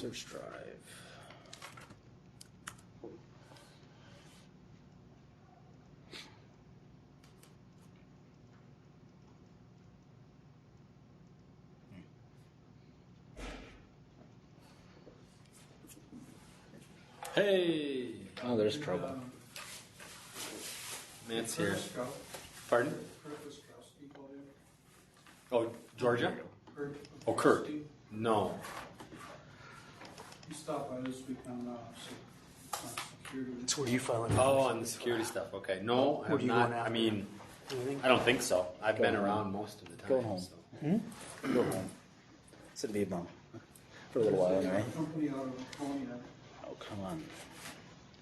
Search drive. Hey! Oh, there's trouble. Matt's here. Pardon? Oh, Georgia? Oh, Kurt. No. You stopped by this week on security. So what are you filing? Oh, on the security stuff. Okay. No, I have not. I mean, I don't think so. I've been around most of the time. Go home. So. Go home. Sit leave them for a little while anyway. Company out of California. Oh, come on.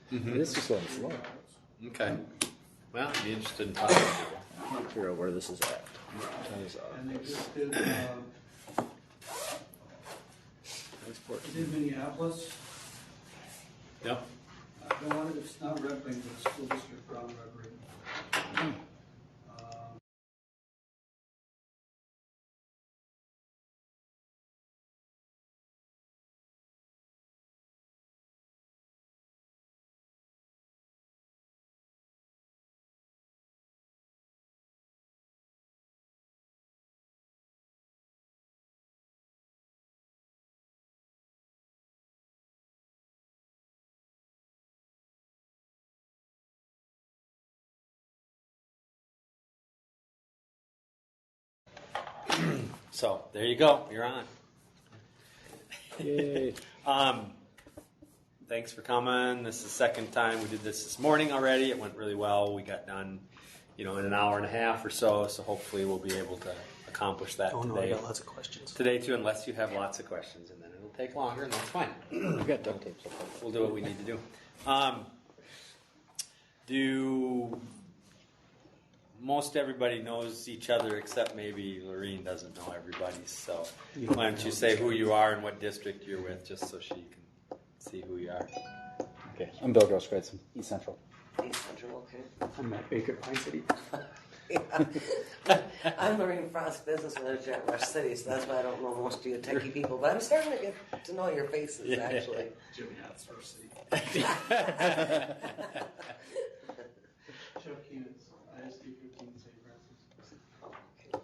This is going slow. Okay. Well, I'd be interested in talking to people. I can't figure out where this is at. And they just did, Minneapolis. Yep. They wanted, it's not Red Wing, but it's school district Brown Red Wing. So there you go. You're on. Yay. Thanks for coming. This is the second time we did this morning already. It went really well. We got done, in an hour and a half or so. So hopefully we'll be able to accomplish that today. No, I got lots of questions. Today too, unless you have lots of questions, and then it'll take longer, and that's fine. We got duct tape. We'll do what we need to do. Most everybody knows each other except maybe Lorene doesn't know everybody. So why don't you say who you are and what district you're with, just so she can see who you are. Okay, I'm Bill Grosskreutz from East Central. East Central, okay. I'm Matt Baker, Pine City. I'm Lorene Frost, business manager at Rush City, so that's why I don't know most of you techie people, but I'm starting to get to know your faces, actually. Jimmy Hat's Rush City. Chuck Keenan's ISD 15 St. Francis.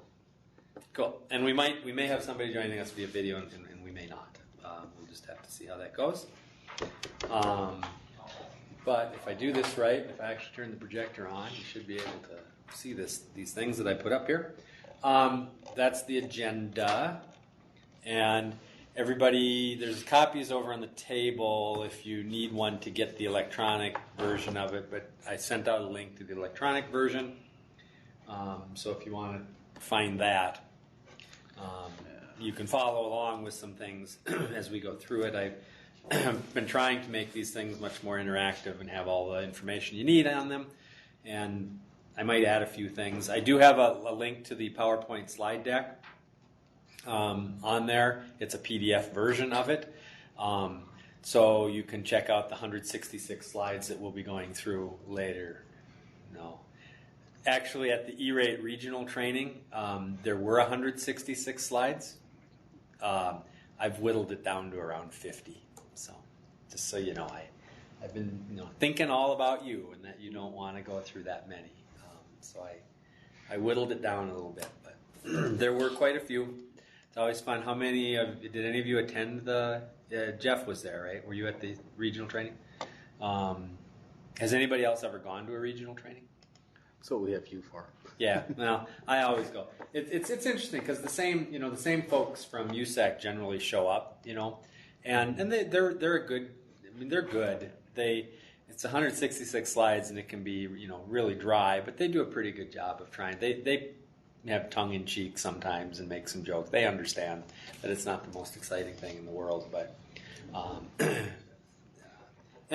Cool. And we may have somebody joining us via video, and we may not. We'll just have to see how that goes. But if I do this right, if I actually turn the projector on, you should be able to see these things that I put up here. That's the agenda. And everybody, there's copies over on the table if you need one to get the electronic version of it. But I sent out a link to the electronic version. So if you want to find that, you can follow along with some things as we go through it. I've been trying to make these things much more interactive and have all the information you need on them. And I might add a few things. I do have a link to the PowerPoint slide deck on there. It's a PDF version of it. So you can check out the 166 slides that we'll be going through later. No. Actually, at the E-Rate regional training, there were 166 slides. I've whittled it down to around 50. So, just so you know, I've been thinking all about you and that you don't want to go through that many. So I whittled it down a little bit, but there were quite a few. It's always fun. Did any of you attend Jeff was there, right? Were you at the regional training? Has anybody else ever gone to a regional training? That's what we have you for. Yeah, well, I always go. It's interesting because the same folks from ECMECC generally show up, and they're a good. I mean, they're good. It's 166 slides and it can be really dry, but they do a pretty good job of trying. They have tongue in cheek sometimes and make some jokes. They understand that it's not the most exciting thing in the world, but and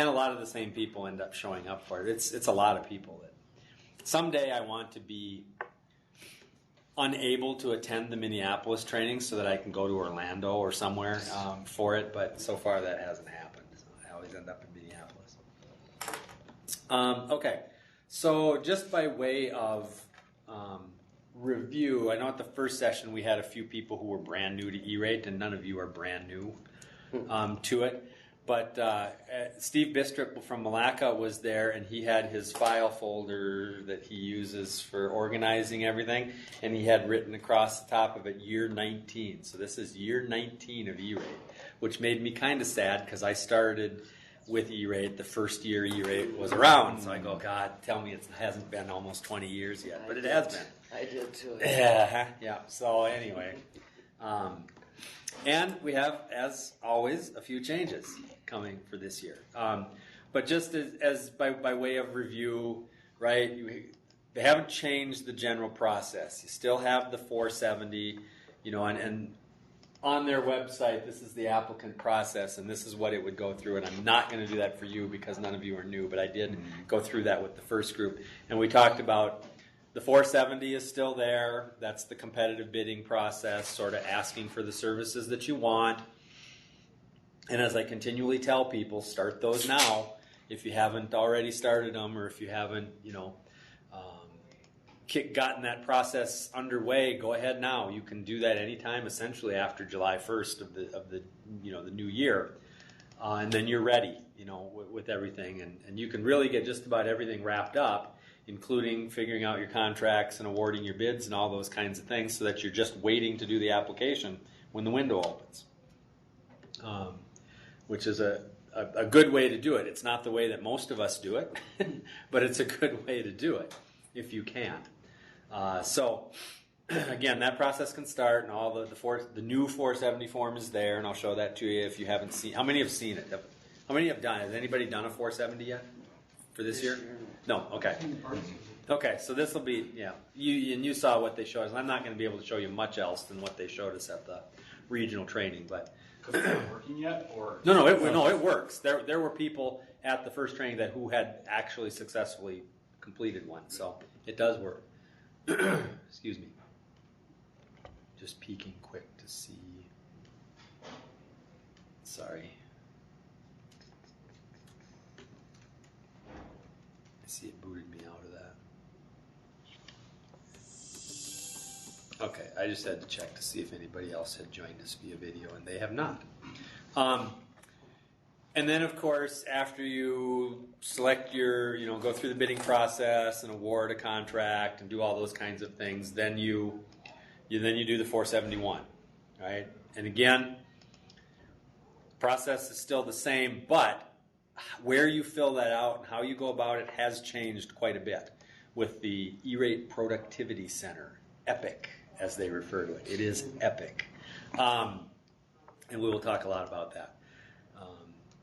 a lot of the same people end up showing up for it. It's a lot of people that. Someday I want to be unable to attend the Minneapolis training so that I can go to Orlando or somewhere for it, but so far that hasn't happened. So I always end up in Minneapolis. Okay, so just by way of review, I know at the first session we had a few people who were brand new to E-Rate, and none of you are brand new. to it. But Steve Bistrup from Malacca was there, and he had his file folder that he uses for organizing everything, and he had written across the top of it year 19. So this is year 19 of E-rate, which made me kind of sad because I started with E-rate the first year E-rate was around. So I go, God, tell me it hasn't been almost 20 years yet, but it has been. I did too. Yeah. So anyway, and we have, as always, a few changes coming for this year. But just as by way of review, right? They haven't changed the general process. You still have the 470, and on their website, this is the applicant process, and this is what it would go through. And I'm not going to do that for you because none of you are new, but I did go through that with the first group. And we talked about the 470 is still there. That's the competitive bidding process, sort of asking for the services that you want. And as I continually tell people, start those now. If you haven't already started them, or if you haven't, gotten that process underway, go ahead now. You can do that anytime, essentially after July 1st of the new year, and then you're ready, with everything, and you can really get just about everything wrapped up, including figuring out your contracts and awarding your bids and all those kinds of things, so that you're just waiting to do the application when the window opens, which is a good way to do it. It's not the way that most of us do it, but it's a good way to do it if you can. So again, that process can start, and all the new 470 form is there, and I'll show that to you if you haven't seen. How many have seen it? How many have done it? Has anybody done a 470 yet for this year? No. Okay. Okay. So this will be You saw what they showed us. I'm not going to be able to show you much else than what they showed us at the regional training, but. Because it's not working yet, or No, it works. There were people at the first training who had actually successfully completed one, so it does work. Excuse me. Just peeking quick to see. Sorry. I see it booted me out of that. Okay, I just had to check to see if anybody else had joined us via video, and they have not. And then, of course, after you select your, go through the bidding process and award a contract and do all those kinds of things, then you do the 471, right? And again, the process is still the same, but where you fill that out and how you go about it has changed quite a bit with the E-Rate Productivity Center, EPIC, as they refer to it. It is EPIC. And we will talk a lot about that.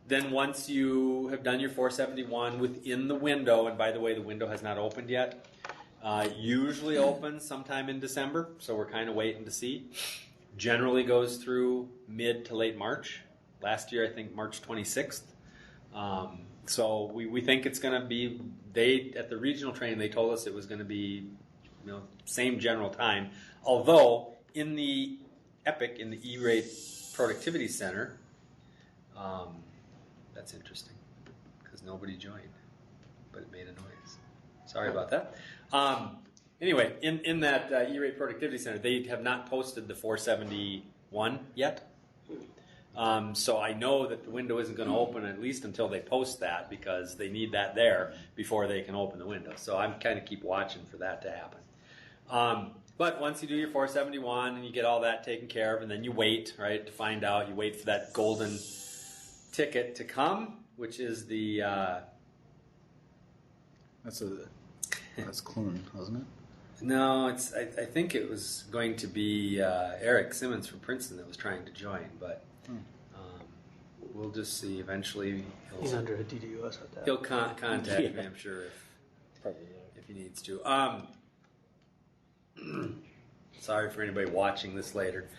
Then once you have done your 471 within the window, and by the way, the window has not opened yet, usually opens sometime in December, so we're kind of waiting to see. Generally goes through mid to late March. Last year, I think March 26th. So we think it's going to be, at the regional training, they told us it was going to be same general time. Although in the EPIC, in the E-Rate Productivity Center, that's interesting because nobody joined, but it made a noise. Sorry about that. Anyway, in that E-Rate Productivity Center, they have not posted the 471 yet. So I know that the window isn't going to open at least until they post that, because they need that there before they can open the window. So I'm kind of keep watching for that to happen. But once you do your 471 and you get all that taken care of, and then you wait, right, to find out. You wait for that golden ticket to come, which is the... That's Clune, wasn't it? No, I think it was going to be Eric Simmons from Princeton that was trying to join, but we'll just see. Eventually, He's under a DDoS with that. He'll contact me, I'm sure, if he needs to. Sorry for anybody watching this later.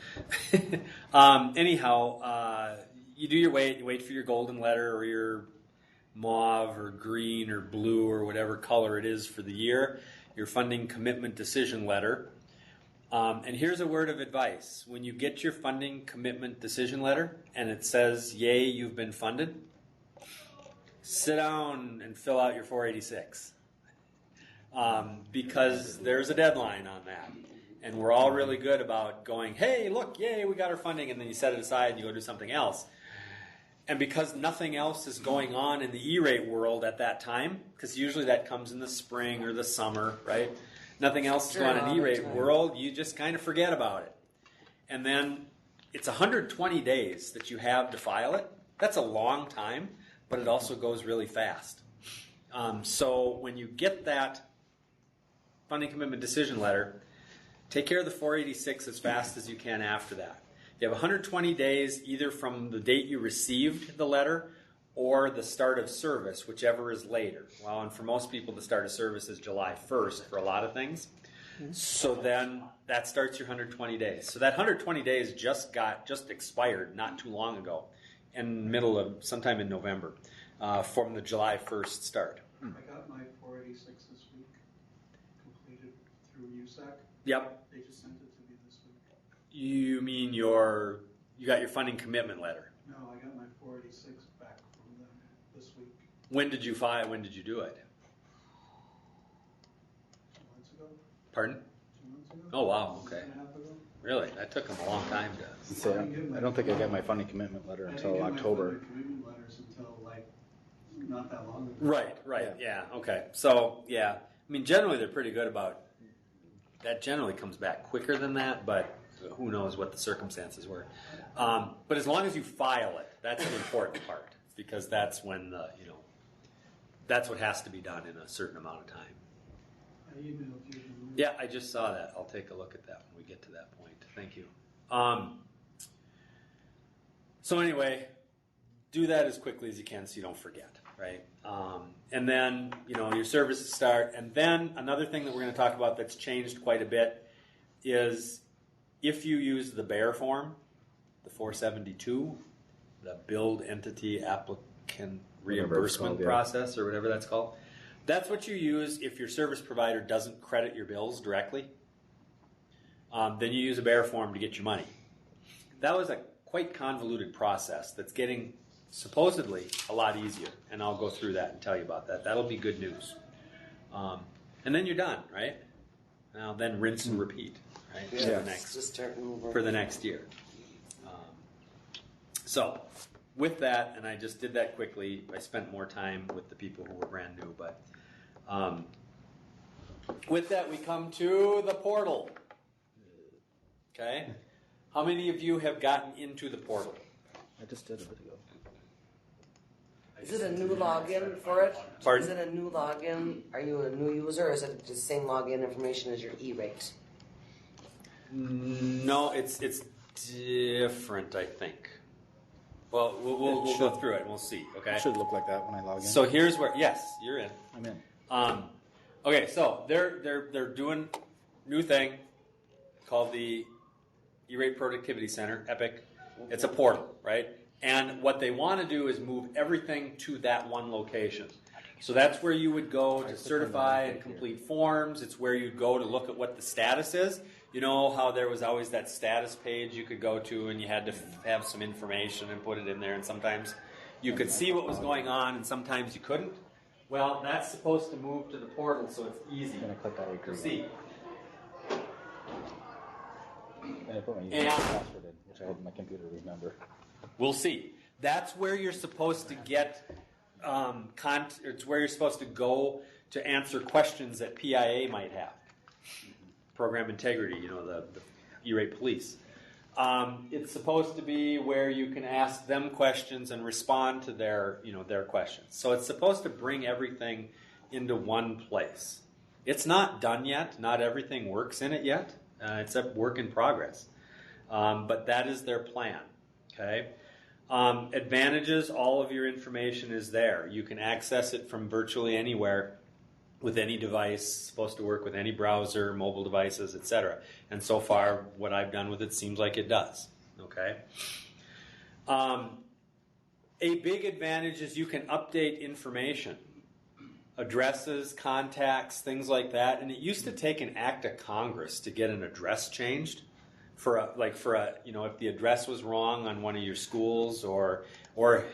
Anyhow, you do your wait. You wait for your golden letter or your mauve or green or blue or whatever color it is for the year, your funding commitment decision letter. And here's a word of advice. When you get your funding commitment decision letter and it says, yay, you've been funded, sit down and fill out your 486. Because there's a deadline on that. And we're all really good about going, hey, look, yay, we got our funding, and then you set it aside and you go do something else. And because nothing else is going on in the E-rate world at that time, because usually that comes in the spring or the summer, right? Nothing else is going on in the E-rate world, you just kind of forget about it. And then it's 120 days that you have to file it. That's a long time, but it also goes really fast. So when you get that funding commitment decision letter, take care of the 486 as fast as you can after that. You have 120 days either from the date you received the letter or the start of service, whichever is later. Well, and for most people, the start of service is July 1st for a lot of things. So then that starts your 120 days. So that 120 days just expired not too long ago, in middle of sometime in November, from the July 1st start. I got my 486 this week, completed through ECMECC. Yep. They just sent it to me this week. You mean you got your funding commitment letter? No, I got my 486 back from them this week. When did you file? When did you do it? 2 months ago? Pardon? 2 months ago? Oh wow. Okay. 1.5 months ago? Really? That took them a long time to. So I don't think I got my funding commitment letter until October. I didn't get my funding commitment letters until like not that long ago. Right. Yeah. Okay. So yeah, I mean, generally they're pretty good about that. Generally comes back quicker than that, but who knows what the circumstances were. But as long as you file it, that's the important part, because that's when that's what has to be done in a certain amount of time. I emailed you. Yeah, I just saw that. I'll take a look at that when we get to that point. Thank you. So anyway, do that as quickly as you can so you don't forget, right? And then, your services start. And then another thing that we're going to talk about that's changed quite a bit is if you use the BEAR form, the 472, the Build Entity Applicant Reimbursement Process, or whatever that's called, that's what you use if your service provider doesn't credit your bills directly. Then you use a BEAR form to get your money. That was a quite convoluted process that's getting supposedly a lot easier, and I'll go through that and tell you about that. That'll be good news. And then you're done, right? Now then rinse and repeat, right? Yeah, just start moving. For the next year. So with that, and I just did that quickly, I spent more time with the people who were brand new, but with that we come to the portal. Okay? How many of you have gotten into the portal? I just did a bit ago. Is it a new login for it? Pardon? Is it a new login? Are you a new user, or is it the same login information as your E-rate? No, it's different, I think. Well, we'll go through it and we'll see, okay? It should look like that when I log in. So here's where, yes, you're in. I'm in. Okay, so they're doing new thing called the E-Rate Productivity Center, EPIC. It's a portal, right? And what they want to do is move everything to that one location. So that's where you would go to certify and complete forms. It's where you'd go to look at what the status is. You know how there was always that status page you could go to and you had to have some information and put it in there, and sometimes you could see what was going on and sometimes you couldn't? Well, that's supposed to move to the portal so it's easy I'm going to click I agree. to see. And I put my username and password in, which I had my computer remember. We'll see. That's where you're supposed to get, it's where you're supposed to go to answer questions that PIA might have. Program integrity, the E-Rate police. It's supposed to be where you can ask them questions and respond to their questions. So it's supposed to bring everything into one place. It's not done yet. Not everything works in it yet. It's a work in progress. But that is their plan. Okay. Advantages, all of your information is there. You can access it from virtually anywhere with any device, supposed to work with any browser, mobile devices, etc. And so far, what I've done with it seems like it does. Okay. A big advantage is you can update information. Addresses, contacts, things like that. And it used to take an act of Congress to get an address changed. If the address was wrong on one of your schools, or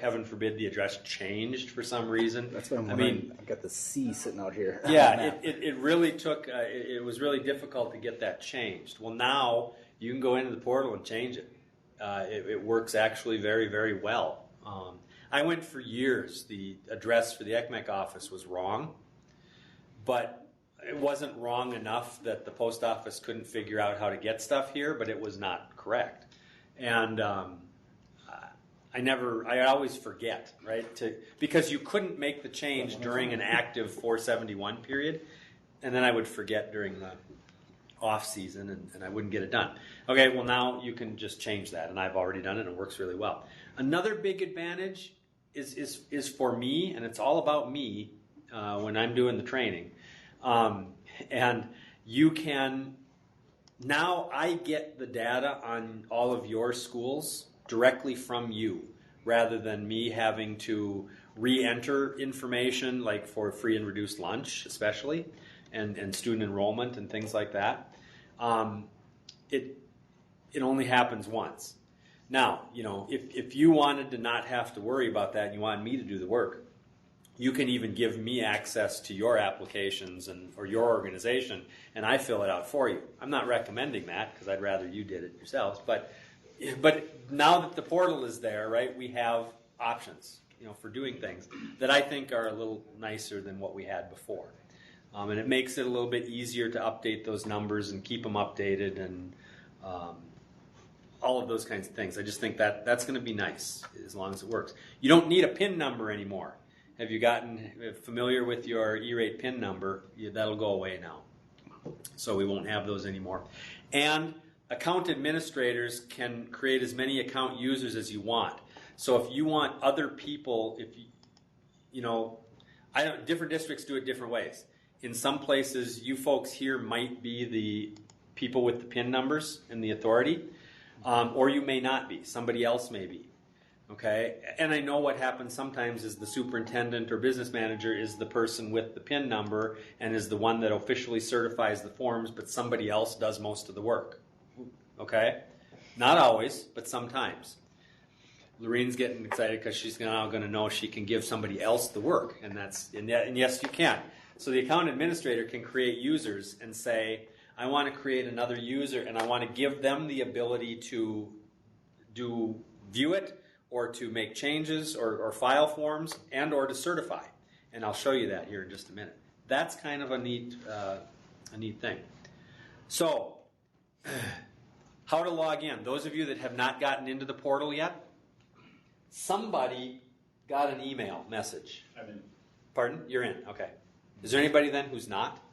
heaven forbid the address changed for some reason. That's what I'm wondering. I've got the C sitting out here. Yeah, it really took. It was really difficult to get that changed. Well, now you can go into the portal and change it. It works actually very, very well. I went for years. The address for the ECMECC office was wrong, but it wasn't wrong enough that the post office couldn't figure out how to get stuff here, but it was not correct. And I always forget, right? Because you couldn't make the change during an active 471 period, and then I would forget during the off season, and I wouldn't get it done. Okay, well now you can just change that, and I've already done it, and it works really well. Another big advantage is for me, and it's all about me when I'm doing the training. And you can, now I get the data on all of your schools directly from you, rather than me having to re-enter information like for free and reduced lunch especially, and student enrollment and things like that. It only happens once. Now, if you wanted to not have to worry about that and you wanted me to do the work, you can even give me access to your applications or your organization, and I fill it out for you. I'm not recommending that because I'd rather you did it yourselves. But now that the portal is there, right, we have options, for doing things that I think are a little nicer than what we had before, and it makes it a little bit easier to update those numbers and keep them updated and all of those kinds of things. I just think that's going to be nice as long as it works. You don't need a PIN number anymore. Have you gotten familiar with your E-rate PIN number? That'll go away now. So we won't have those anymore. And account administrators can create as many account users as you want. So if you want other people, different districts do it different ways. In some places, you folks here might be the people with the PIN numbers and the authority, or you may not be. Somebody else may be. Okay, and I know what happens sometimes is the superintendent or business manager is the person with the PIN number and is the one that officially certifies the forms, but somebody else does most of the work. Okay, not always, but sometimes. Lorene's getting excited because she's now going to know she can give somebody else the work, and yes, you can. So the account administrator can create users and say, I want to create another user, and I want to give them the ability to view it, or to make changes, or file forms, and or to certify. And I'll show you that here in just a minute. That's kind of a neat thing. So, how to log in. Those of you that have not gotten into the portal yet, somebody got an email message. I'm in. Pardon? You're in. Okay. Is there anybody then who's not?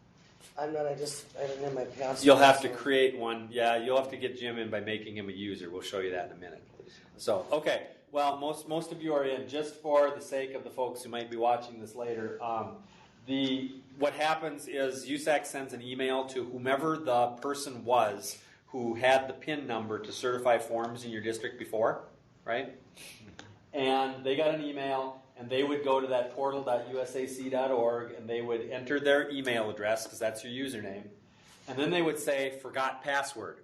I'm not, I didn't have my password. You'll have to create one. Yeah, you'll have to get Jim in by making him a user. We'll show you that in a minute. So, okay. Well, most of you are in. Just for the sake of the folks who might be watching this later, what happens is USAC sends an email to whomever the person was who had the PIN number to certify forms in your district before, right? And they got an email, and they would go to that portal.usac.org, and they would enter their email address, because that's your username, and then they would say, forgot password.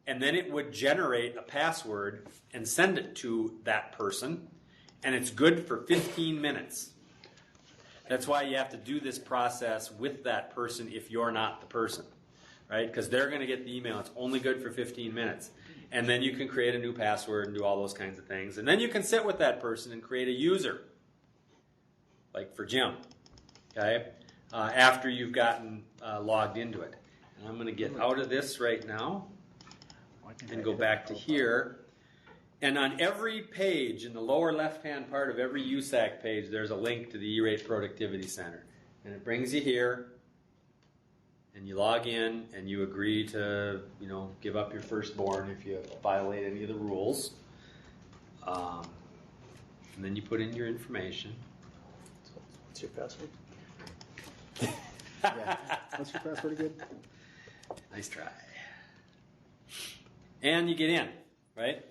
And then it would generate a password and send it to that person, and it's good for 15 minutes. That's why you have to do this process with that person if you're not the person, right? Because they're going to get the email. It's only good for 15 minutes. And then you can create a new password and do all those kinds of things. And then you can sit with that person and create a user, like for Jim, okay, after you've gotten logged into it. And I'm going to get out of this right now and go back to here. And on every page, in the lower left-hand part of every USAC page, there's a link to the E-Rate Productivity Center. And it brings you here, and you log in, and you agree to, give up your firstborn if you violate any of the rules. And then you put in your information. What's your password? Yeah. What's your password again? Nice try. And you get in, right?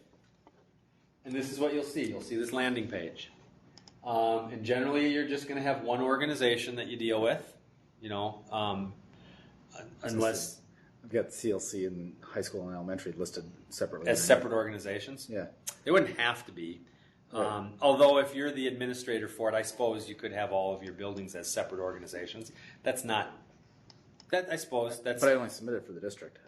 And this is what you'll see. You'll see this landing page. And generally, you're just going to have one organization that you deal with, unless... I've got CLC in high school and elementary listed separately. As separate organizations? Yeah. They wouldn't have to be. Right. Although if you're the administrator for it, I suppose you could have all of your buildings as separate organizations. That's not... I suppose that's... But I only submitted for the district.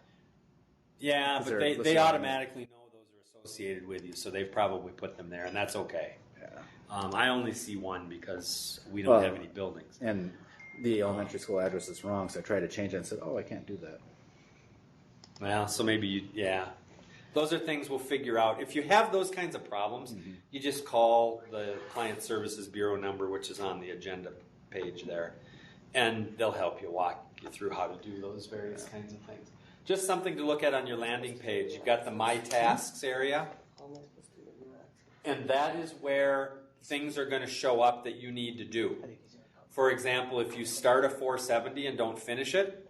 Yeah, but They're they listed on automatically know those are associated with you, so they've probably put them there, and that's okay. Yeah. I only see one because we don't have any buildings. And the elementary school address is wrong, so I tried to change it and said, oh, I can't do that. Well, so maybe those are things we'll figure out. If you have those kinds of problems, you just call the Client Services Bureau number, which is on the agenda page there, and they'll help you walk you through how to do those various kinds of things. Just something to look at on your landing page. You've got the My Tasks area, and that is where things are going to show up that you need to do. For example, if you start a 470 and don't finish it,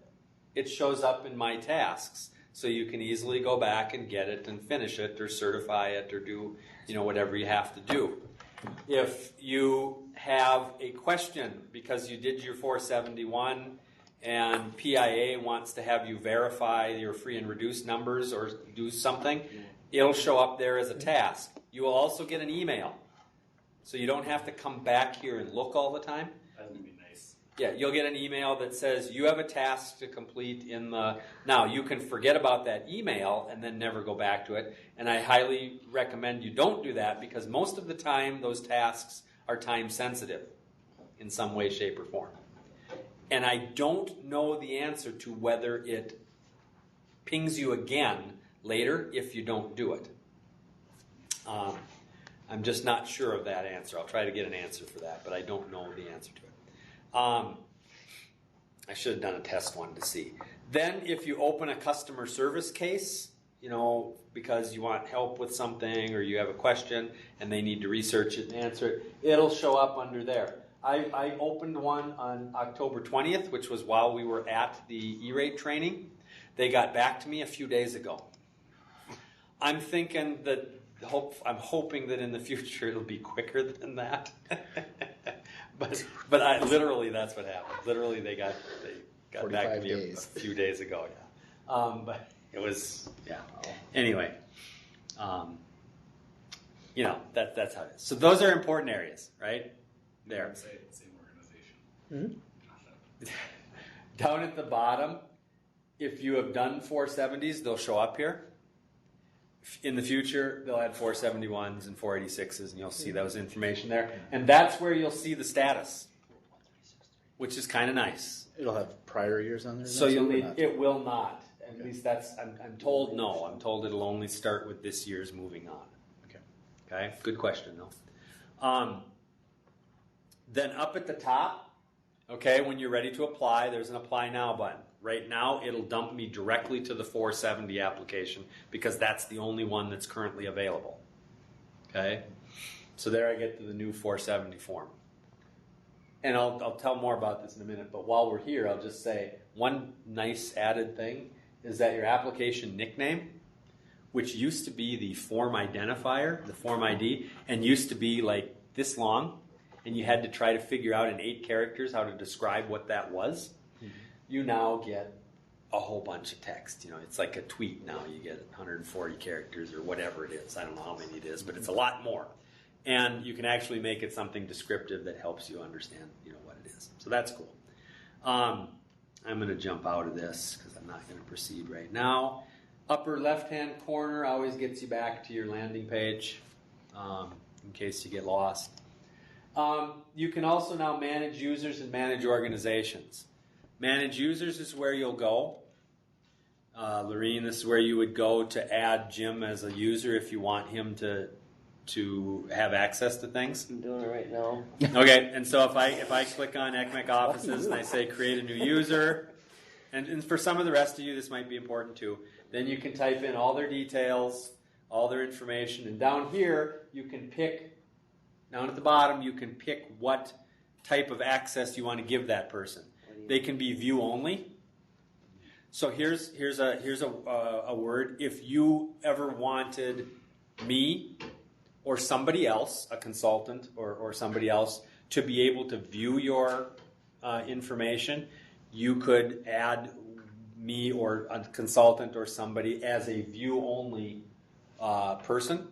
it shows up in My Tasks. So you can easily go back and get it and finish it or certify it or do, whatever you have to do. If you have a question because you did your 471 and PIA wants to have you verify your free and reduced numbers or do something, it'll show up there as a task. You will also get an email. So you don't have to come back here and look all the time. That would be nice. Yeah, you'll get an email that says you have a task to complete in the... Now, you can forget about that email and then never go back to it. And I highly recommend you don't do that because most of the time those tasks are time sensitive in some way, shape, or form. And I don't know the answer to whether it pings you again later if you don't do it. I'm just not sure of that answer. I'll try to get an answer for that, but I don't know the answer to it. I should have done a test one to see. Then if you open a customer service case, because you want help with something or you have a question and they need to research it and answer it, it'll show up under there. I opened one on October 20th, which was while we were at the E-rate training. They got back to me a few days ago. I'm thinking that I'm hoping that in the future it'll be quicker than that. but I literally that's what happened. Literally they got back to me a few days ago. Yeah. But it was Anyway, that's how it is. So those are important areas, right? There. Same organization. Down at the bottom, if you have done 470s, they'll show up here. In the future, they'll add 471s and 486s, and you'll see those information there. And that's where you'll see the status, which is kind of nice. It'll have prior years on there? So it will not. At least I'm told no. I'm told it'll only start with this year's moving on. Okay? Good question, though. Then up at the top, when you're ready to apply, there's an Apply Now button. Right now, it'll dump me directly to the 470 application because that's the only one that's currently available. Okay? So there I get to the new 470 form. And I'll tell more about this in a minute, but while we're here, I'll just say one nice added thing is that your application nickname, which used to be the form identifier, the form ID, and used to be like this long, and you had to try to figure out in 8 characters how to describe what that was. You now get a whole bunch of text. It's like a tweet now. You get 140 characters or whatever it is. I don't know how many it is, but it's a lot more. And you can actually make it something descriptive that helps you understand, what it is. So that's cool. I'm going to jump out of this because I'm not going to proceed right now. Upper left-hand corner always gets you back to your landing page in case you get lost. You can also now manage users and manage organizations. Manage users is where you'll go. Lorene, this is where you would go to add Jim as a user if you want him to have access to things. I'm doing it right now. Okay, and so if I click on ECMECC Offices and I say create a new user, and for some of the rest of you this might be important too, then you can type in all their details, all their information, and down here you can pick, down at the bottom you can pick what type of access you want to give that person. They can be view only. So here's a word. If you ever wanted me or somebody else, a consultant or somebody else, to be able to view your information, you could add me or a consultant or somebody as a view only person,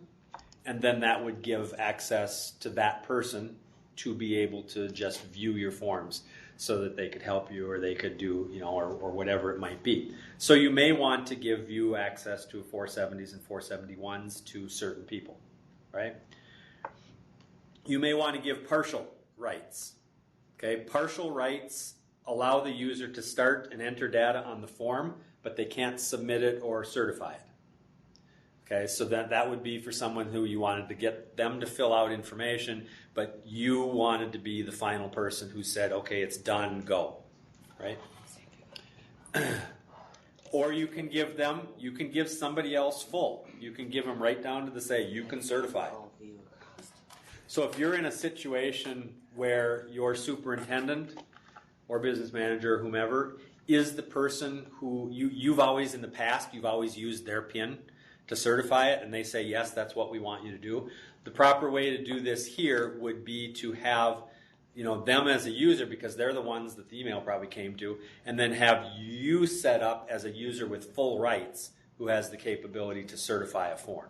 and then that would give access to that person to be able to just view your forms so that they could help you or they could do, or whatever it might be. So you may want to give view access to 470s and 471s to certain people, right? You may want to give partial rights. Okay, partial rights allow the user to start and enter data on the form, but they can't submit it or certify it. Okay, so that would be for someone who you wanted to get them to fill out information, but you wanted to be the final person who said, okay, it's done, go, right? Or you can give somebody else full. You can give them right down to the say, you can certify. So if you're in a situation where your superintendent or business manager or whomever is the person who you've always used their PIN to certify it, and they say, yes, that's what we want you to do. The proper way to do this here would be to have them as a user, because they're the ones that the email probably came to, and then have you set up as a user with full rights who has the capability to certify a form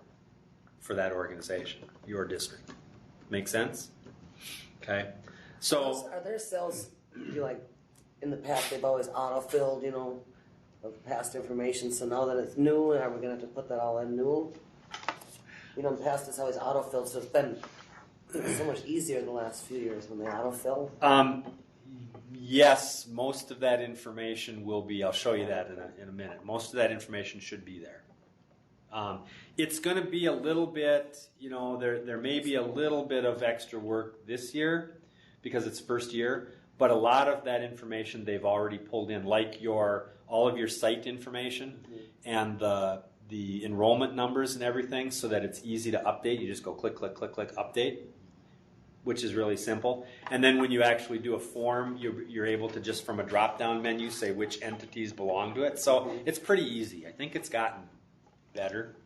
for that organization, your district. Make sense? Okay. So are there cells in the past they've always auto-filled, of past information, so now that it's new, are we going to have to put that all in new? In the past it's always auto-filled, so it's been so much easier the last few years when they auto-fill. Yes, most of that information will be, I'll show you that in a minute. Most of that information should be there. It's going to be a little bit, there may be a little bit of extra work this year because it's first year, but a lot of that information they've already pulled in, like all of your site information and the enrollment numbers and everything, so that it's easy to update. You just go click, click, click, click, update, which is really simple. And then when you actually do a form, you're able to just from a drop-down menu say which entities belong to it. So it's pretty easy. I think it's gotten better.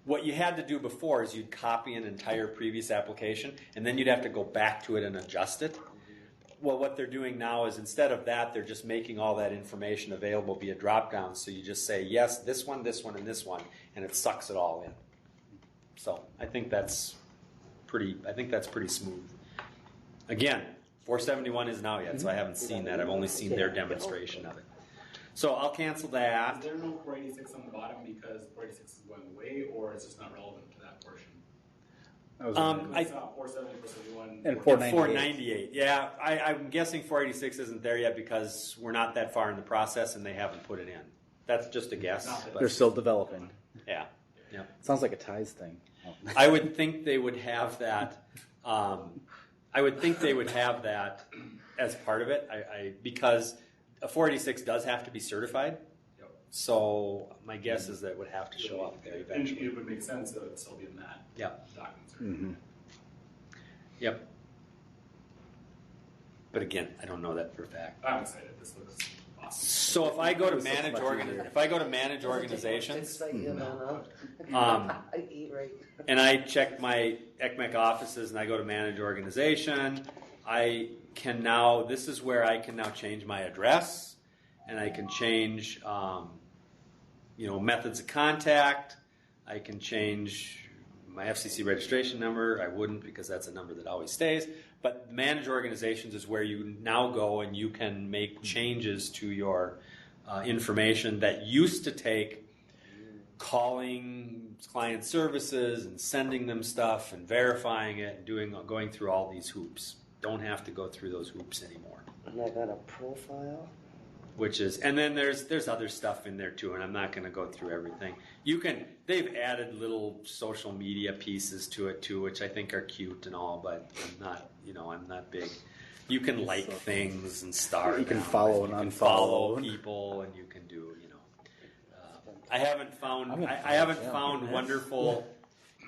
What you had to do before is you'd copy an entire previous application, and then you'd have to go back to it and adjust it. Well, what they're doing now is instead of that, they're just making all that information available via drop-down. So you just say, yes, this one, and this one, and it sucks it all in. So I think that's pretty smooth. Again, 471 isn't out yet, so I haven't seen that. I've only seen their demonstration of it. So I'll cancel that. Is there no 486 on the bottom because 486 is going away, or is just not relevant to that portion? I saw 470, 471, and 498. Yeah, I'm guessing 486 isn't there yet because we're not that far in the process and they haven't put it in. That's just a guess. They're still developing. Yeah. Sounds like a ties thing. I would think they would have that. I would think they would have that as part of it. Because a 486 does have to be certified. Yep. So my guess is that it would have to show up there eventually. And it would make sense that it would still be in that document. Mm-hmm. Yep. But again, I don't know that for a fact. I'm excited. This looks awesome. So if I go to manage organizations, I eat right. and I check my ECMECC offices and I go to manage organization, I can now, this is where I can now change my address, and I can change, methods of contact. I can change my FCC registration number. I wouldn't because that's a number that always stays. But manage organizations is where you now go and you can make changes to your information that used to take calling client services and sending them stuff and verifying it and going through all these hoops. Don't have to go through those hoops anymore. And I got a profile. And then there's other stuff in there too, and I'm not going to go through everything. They've added little social media pieces to it too, which I think are cute and all, but I'm not big. You can like things and star. You can follow and unfollow people, and you can do. I haven't found wonderful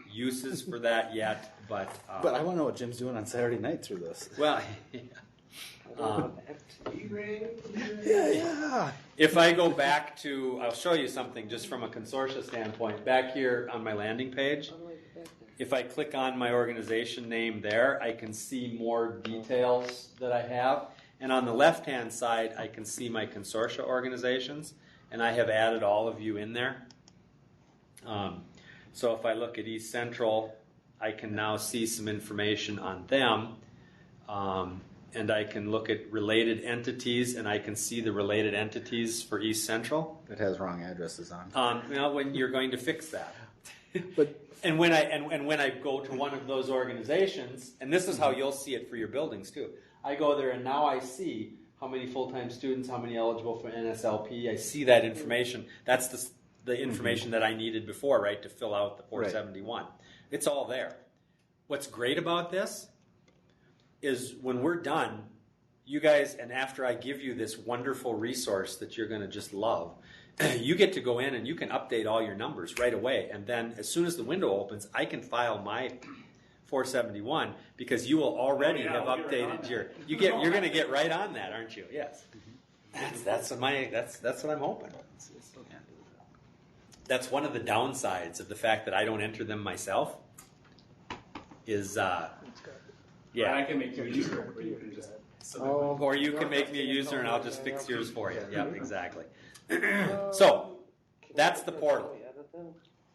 uses for that yet, but I want to know what Jim's doing on Saturday night through this. Well, yeah. If I go back to, I'll show you something just from a consortia standpoint. Back here on my landing page, if I click on my organization name there, I can see more details that I have. And on the left-hand side, I can see my consortia organizations, and I have added all of you in there. So if I look at East Central, I can now see some information on them. And I can look at related entities, and I can see the related entities for East Central. It has wrong addresses on. When you're going to fix that. But And when I go to one of those organizations, and this is how you'll see it for your buildings too. I go there and now I see how many full-time students, how many eligible for NSLP. I see that information. That's the information that I needed before, right, to fill out the 471. Right. It's all there. What's great about this is when we're done, you guys, and after I give you this wonderful resource that you're going to just love, you get to go in and you can update all your numbers right away. And then as soon as the window opens, I can file my 471 because you will already have updated your. You're going to get right on that, aren't you? Yes. That's what I'm hoping. That's one of the downsides of the fact that I don't enter them myself. Yeah, I can make you a user, or you can just. Or you can make me a user and I'll just fix yours for you. Yep, exactly. So, that's the portal.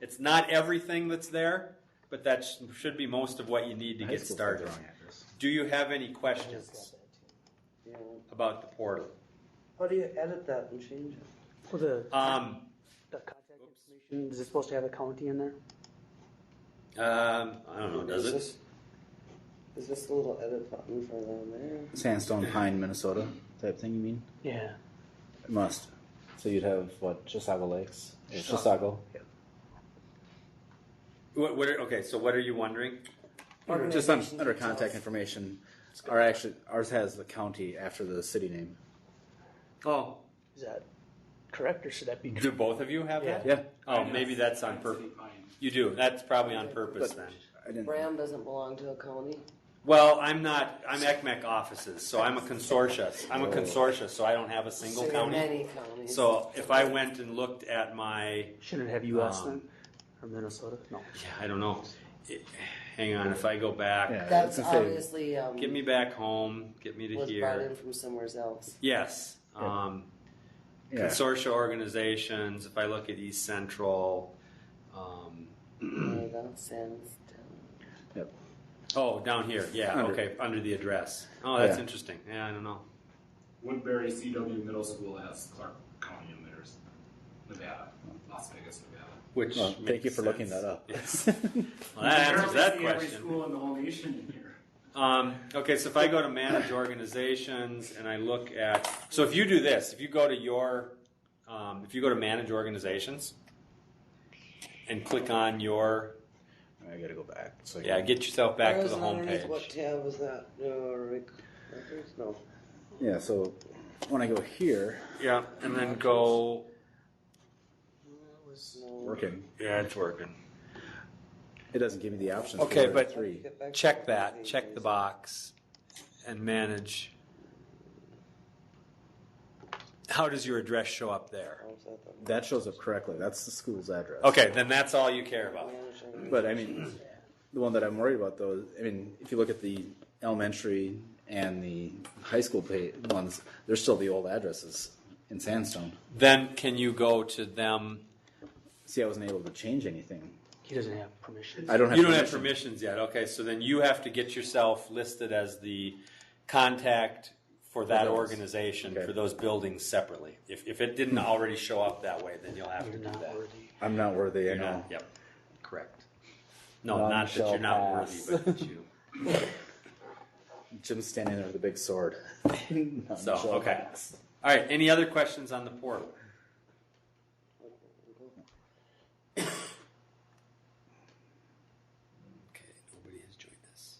It's not everything that's there, but that should be most of what you need to get started. Do you have any questions about the portal? How do you edit that and change it? Well, the contact information, is it supposed to have a county in there? I don't know, does it? Is this the little edit button for down there? Sandstone Pine, Minnesota type thing, you mean? Yeah. It must. So you'd have, Chisago Lakes? Chisago? Okay, so what are you wondering? Just under contact information. Ours has the county after the city name. Oh. Is that correct, or should that be correct? Do both of you have that? Yeah. Oh, maybe that's on purpose. You do. That's probably on purpose then. Bram doesn't belong to a county? Well, I'm ECMECC offices, so I'm a consortia. So I don't have a single county. Many counties. So if I went and looked at my... Shouldn't it have U.S. then? Or Minnesota? No. Yeah, I don't know. Hang on, if I go back... Yeah, That's obviously... get me back home, get me to was here. brought in from somewhere else. Yes. Consortia organizations, if I look at East Central... Yep. Oh, down here. Yeah, okay, under the address. Oh, that's interesting. Yeah, I don't know. Woodbury CW Middle School has Clark County in theirs. Nevada. Las Vegas, Nevada. Which thank you for looking that up. Yes. Well, that answers that Every question. school in the whole nation in here. Okay, so if I go to manage organizations and I look at, so if you do this, if you go to manage organizations and click on your, I gotta go back. So get yourself back to the home page. What tab was that? No. Yeah, so when I go here, Yeah, and then go, working, yeah, it's working. it doesn't give me the option. Okay, for but 3. check that, check the box and manage. How does your address show up there? That shows up correctly. That's the school's address. Okay, then that's all you care about. But I mean, the one that I'm worried about, though, if you look at the elementary and the high school ones, they're still the old addresses in Sandstone. Then can you go to them? See, I wasn't able to change anything. He doesn't have permission. I don't have. You don't have permissions yet. Okay, so then you have to get yourself listed as the contact for that organization for those buildings separately. If it didn't already show up that way, then you'll have to do that. I'm not worthy. I know. Yep, correct. No, not that you're not worthy, but that you. Jim's standing there with a big sword. So okay. All right. Any other questions on the portal? Okay, nobody has joined us.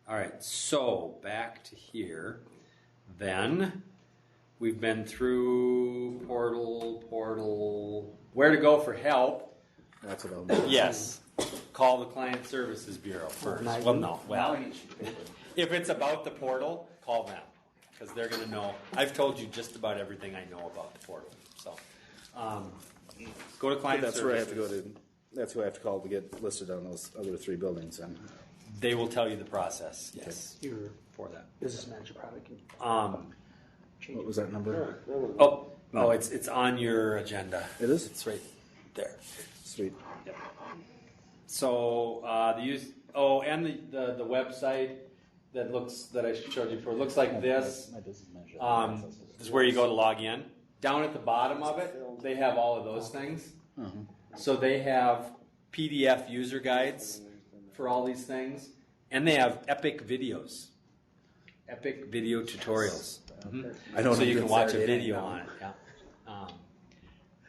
All right, so back to here. Then we've been through portal. Where to go for help? That's what I'll do. Yes. Call the Client Services Bureau first. Well, no. Well, if it's about the portal, call them because they're going to know. I've told you just about everything I know about the portal. So go to Client That's Services. where I have to go to. That's who I have to call to get listed on those other 3 buildings. And They will tell you the process. Yes, Your for that. business manager probably can change what it. was that number? Oh, it's on your agenda. It is? It's right there. Sweet. Yep. So the use. Oh, and the website that I showed you before looks like this. This is where you go to log in. Down at the bottom of it, they have all of those things. So they have PDF user guides for all these things, and they have epic videos, epic video tutorials. I don't so know you if can watch a Saturday video night, on it. Yeah.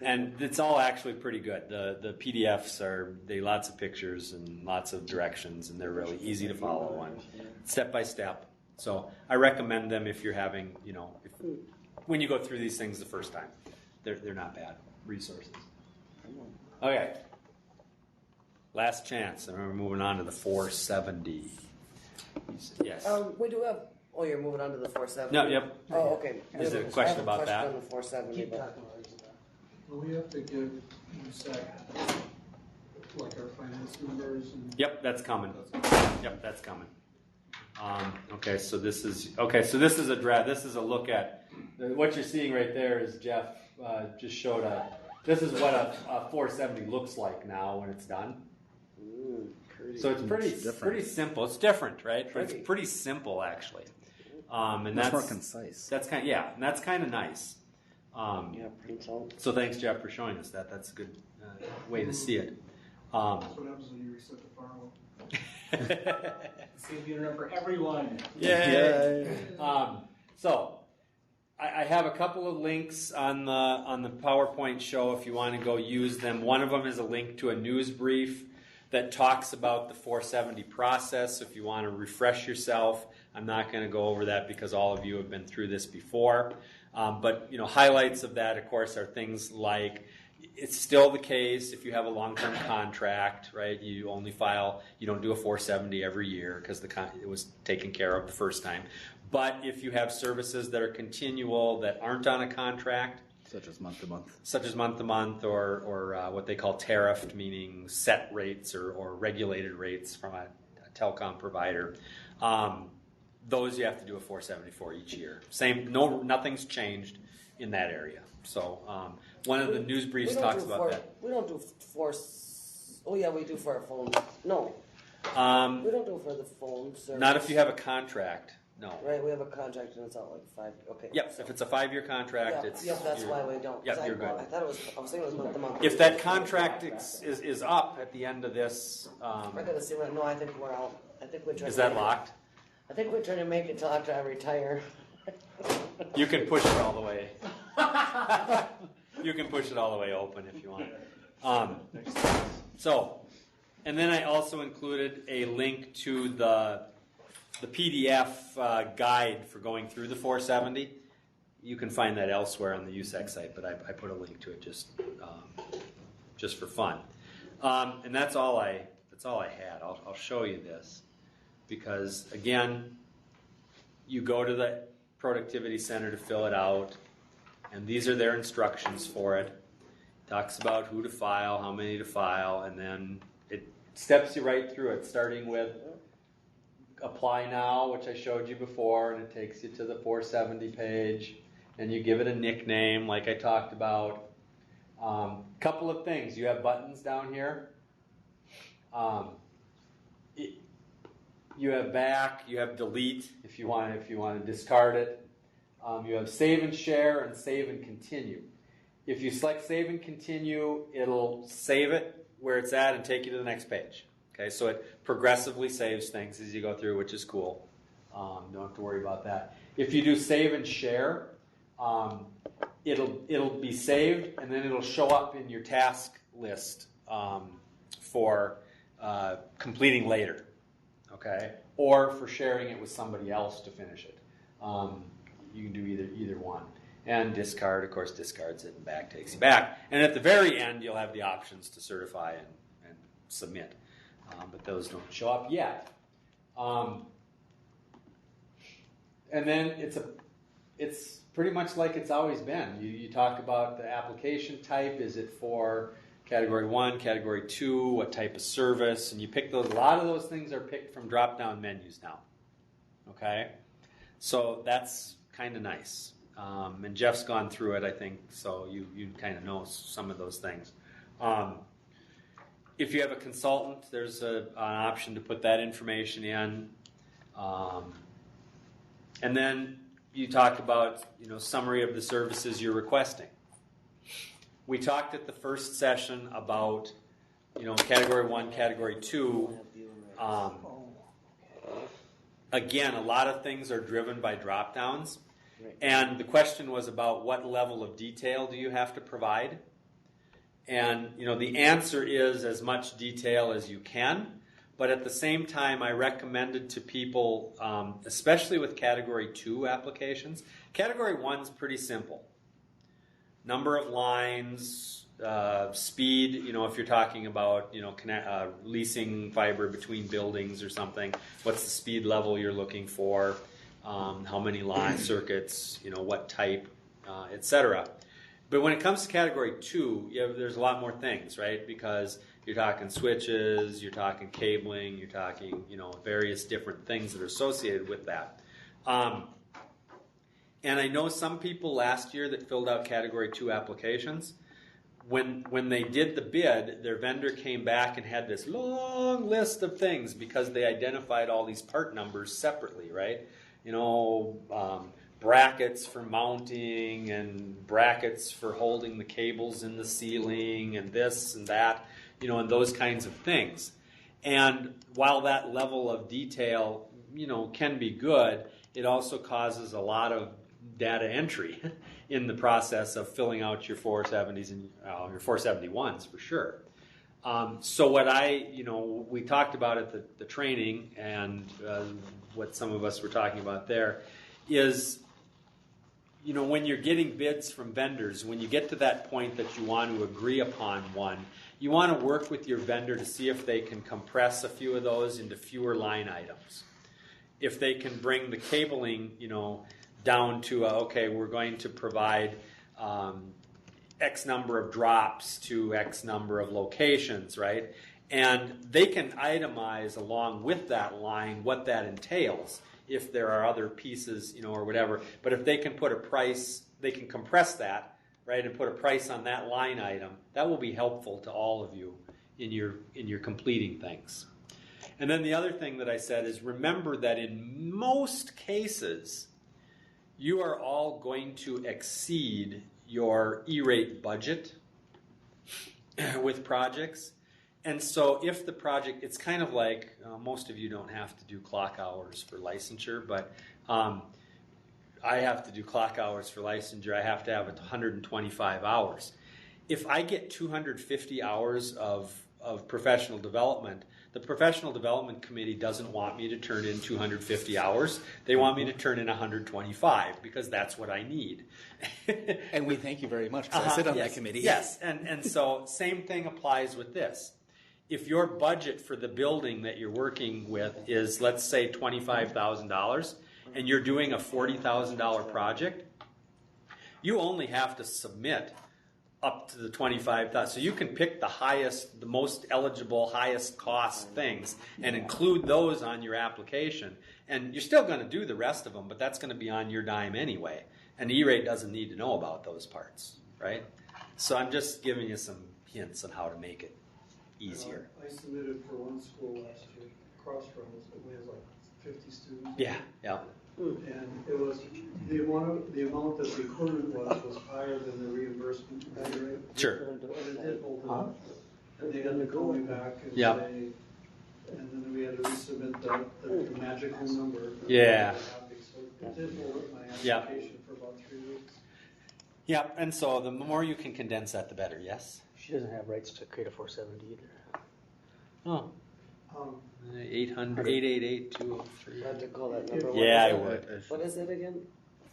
And it's all actually pretty good. The PDFs they lots of pictures and lots of directions, and they're really easy to follow and step by step. So I recommend them if you're having, when you go through these things the first time. They're not bad resources. Okay. Last chance, and we're moving on to the 470. Yes. We do have. Oh, you're moving on to the 470. No. Yep. Oh, okay. Is there a question about that? I have a question on the 470. Keep But talking about it. Will we have to give ECMECC, like our finance numbers and? Yep, that's coming. Yep, that's coming. Okay, so this is a draft. This is a look at what you're seeing right there. Is Jeff just showed this is what a 470 looks like now when it's done. So it's pretty simple. It's different, right? But it's pretty simple actually. And that's more concise. That's kind and that's kind of nice. prints out. So thanks, Jeff, for showing us that. That's a good way to see it. That's what happens when you reset the firewall. Save the internet for everyone. Yay! So I have a couple of links on the PowerPoint show if you want to go use them. One of them is a link to a news brief that talks about the 470 process. If you want to refresh yourself, I'm not going to go over that because all of you have been through this before. But highlights of that, of course, are things like it's still the case if you have a long-term contract, right? You only file, you don't do a 470 every year because it was taken care of the first time. But if you have services that are continual that aren't on a contract, Such as month to month, or what they call tariffed, meaning set rates or regulated rates from a telecom provider. Those you have to do a 474 each year. Nothing's changed in that area. So one of the news briefs talks about that. We don't do Oh yeah, we do for our phone. No, we don't do it for the phone service. Not if you have a contract. No. Right, we have a contract and it's out like 5. Okay. Yep. If it's a 5-year contract, it's. That's why we don't. Yep, you're good. I was thinking it was month to month. If that contract is up at the end of this, I gotta see what. No, I think we're out. I think we're trying. is that locked? I think we're trying to make it till after I retire. You can push it all the way. You can push it all the way open if you want. And then I also included a link to the PDF guide for going through the 470. You can find that elsewhere on the ECMECC site, but I put a link to it just for fun. And that's all I had. I'll show you this because again, you go to the Productivity Center to fill it out, and these are their instructions for it. It talks about who to file, how many to file, and then it steps you right through it, starting with apply now, which I showed you before, and it takes you to the 470 page, and you give it a nickname like I talked about. Couple of things. You have buttons down here. You have back, you have delete if you want to discard it. You have save and share and save and continue. If you select save and continue, it'll save it where it's at and take you to the next page. Okay, so it progressively saves things as you go through, which is cool. Don't have to worry about that. If you do save and share, it'll be saved and then it'll show up in your task list for completing later. Okay, or for sharing it with somebody else to finish it. You can do either one. And discard, of course, discards it and back takes you back. And at the very end, you'll have the options to certify and submit. But those don't show up yet. And then it's pretty much like it's always been. You talk about the application type. Is it for Category 1, Category 2, what type of service? And you pick those. A lot of those things are picked from drop-down menus now. Okay? So that's kind of nice. And Jeff's gone through it, I think, so you kind of know some of those things. If you have a consultant, there's an option to put that information in. And then you talk about, summary of the services you're requesting. We talked at the first session about, category 1, category 2. Again, a lot of things are driven by drop downs. And the question was about what level of detail do you have to provide? And, the answer is as much detail as you can. But at the same time, I recommended to people, especially with Category 2 applications, Category 1 is pretty simple. Number of lines, speed, if you're talking about, leasing fiber between buildings or something, what's the speed level you're looking for, how many line circuits, what type, etc. But when it comes to Category 2, there's a lot more things, right? Because you're talking switches, you're talking cabling, you're talking, various different things that are associated with that. And I know some people last year that filled out Category 2 applications, when they did the bid, their vendor came back and had this long list of things because they identified all these part numbers separately, right? Brackets for mounting and brackets for holding the cables in the ceiling and this and that, and those kinds of things. And while that level of detail, can be good, it also causes a lot of data entry in the process of filling out your 470s and your 471s for sure. So what we talked about at the training and what some of us were talking about there is, when you're getting bids from vendors, when you get to that point that you want to agree upon one, you want to work with your vendor to see if they can compress a few of those into fewer line items. If they can bring the cabling, down to, okay, we're going to provide X number of drops to X number of locations, right? And they can itemize along with that line what that entails, if there are other pieces, or whatever. But if they can put a price, they can compress that, right, and put a price on that line item, that will be helpful to all of you in your completing things. And then the other thing that I said is remember that in most cases, you are all going to exceed your E-rate budget with projects. And so if the project, it's kind of like, most of you don't have to do clock hours for licensure, but I have to do clock hours for licensure. I have to have 125 hours. If I get 250 hours of professional development, the professional development committee doesn't want me to turn in 250 hours. They want me to turn in 125 because that's what I need. And we thank you very much because I sit on that committee. Yes, and so same thing applies with this. If your budget for the building that you're working with is, let's say, $25,000, and you're doing a $40,000 project, you only have to submit up to the $25,000. So you can pick the highest, the most eligible, highest cost things and include those on your application. And you're still going to do the rest of them, but that's going to be on your dime anyway. And E-rate doesn't need to know about those parts, right? So I'm just giving you some hints on how to make it easier. I submitted for one school last year, Crossroads, but we had like 50 students. Yeah. And it was, the amount that the equipment was higher than the reimbursement rate. Sure. And it did hold it up. And they had to call me back and Yeah. say, and then we had to resubmit the magical number. Yeah. So it did hold up my Yeah. application for about 3 weeks. Yeah, and so the more you can condense that, the better, yes? She doesn't have rights to create a 470 either. Oh, Um, 888-203. I have to call that number. Yeah, I What is would. it? What is it again?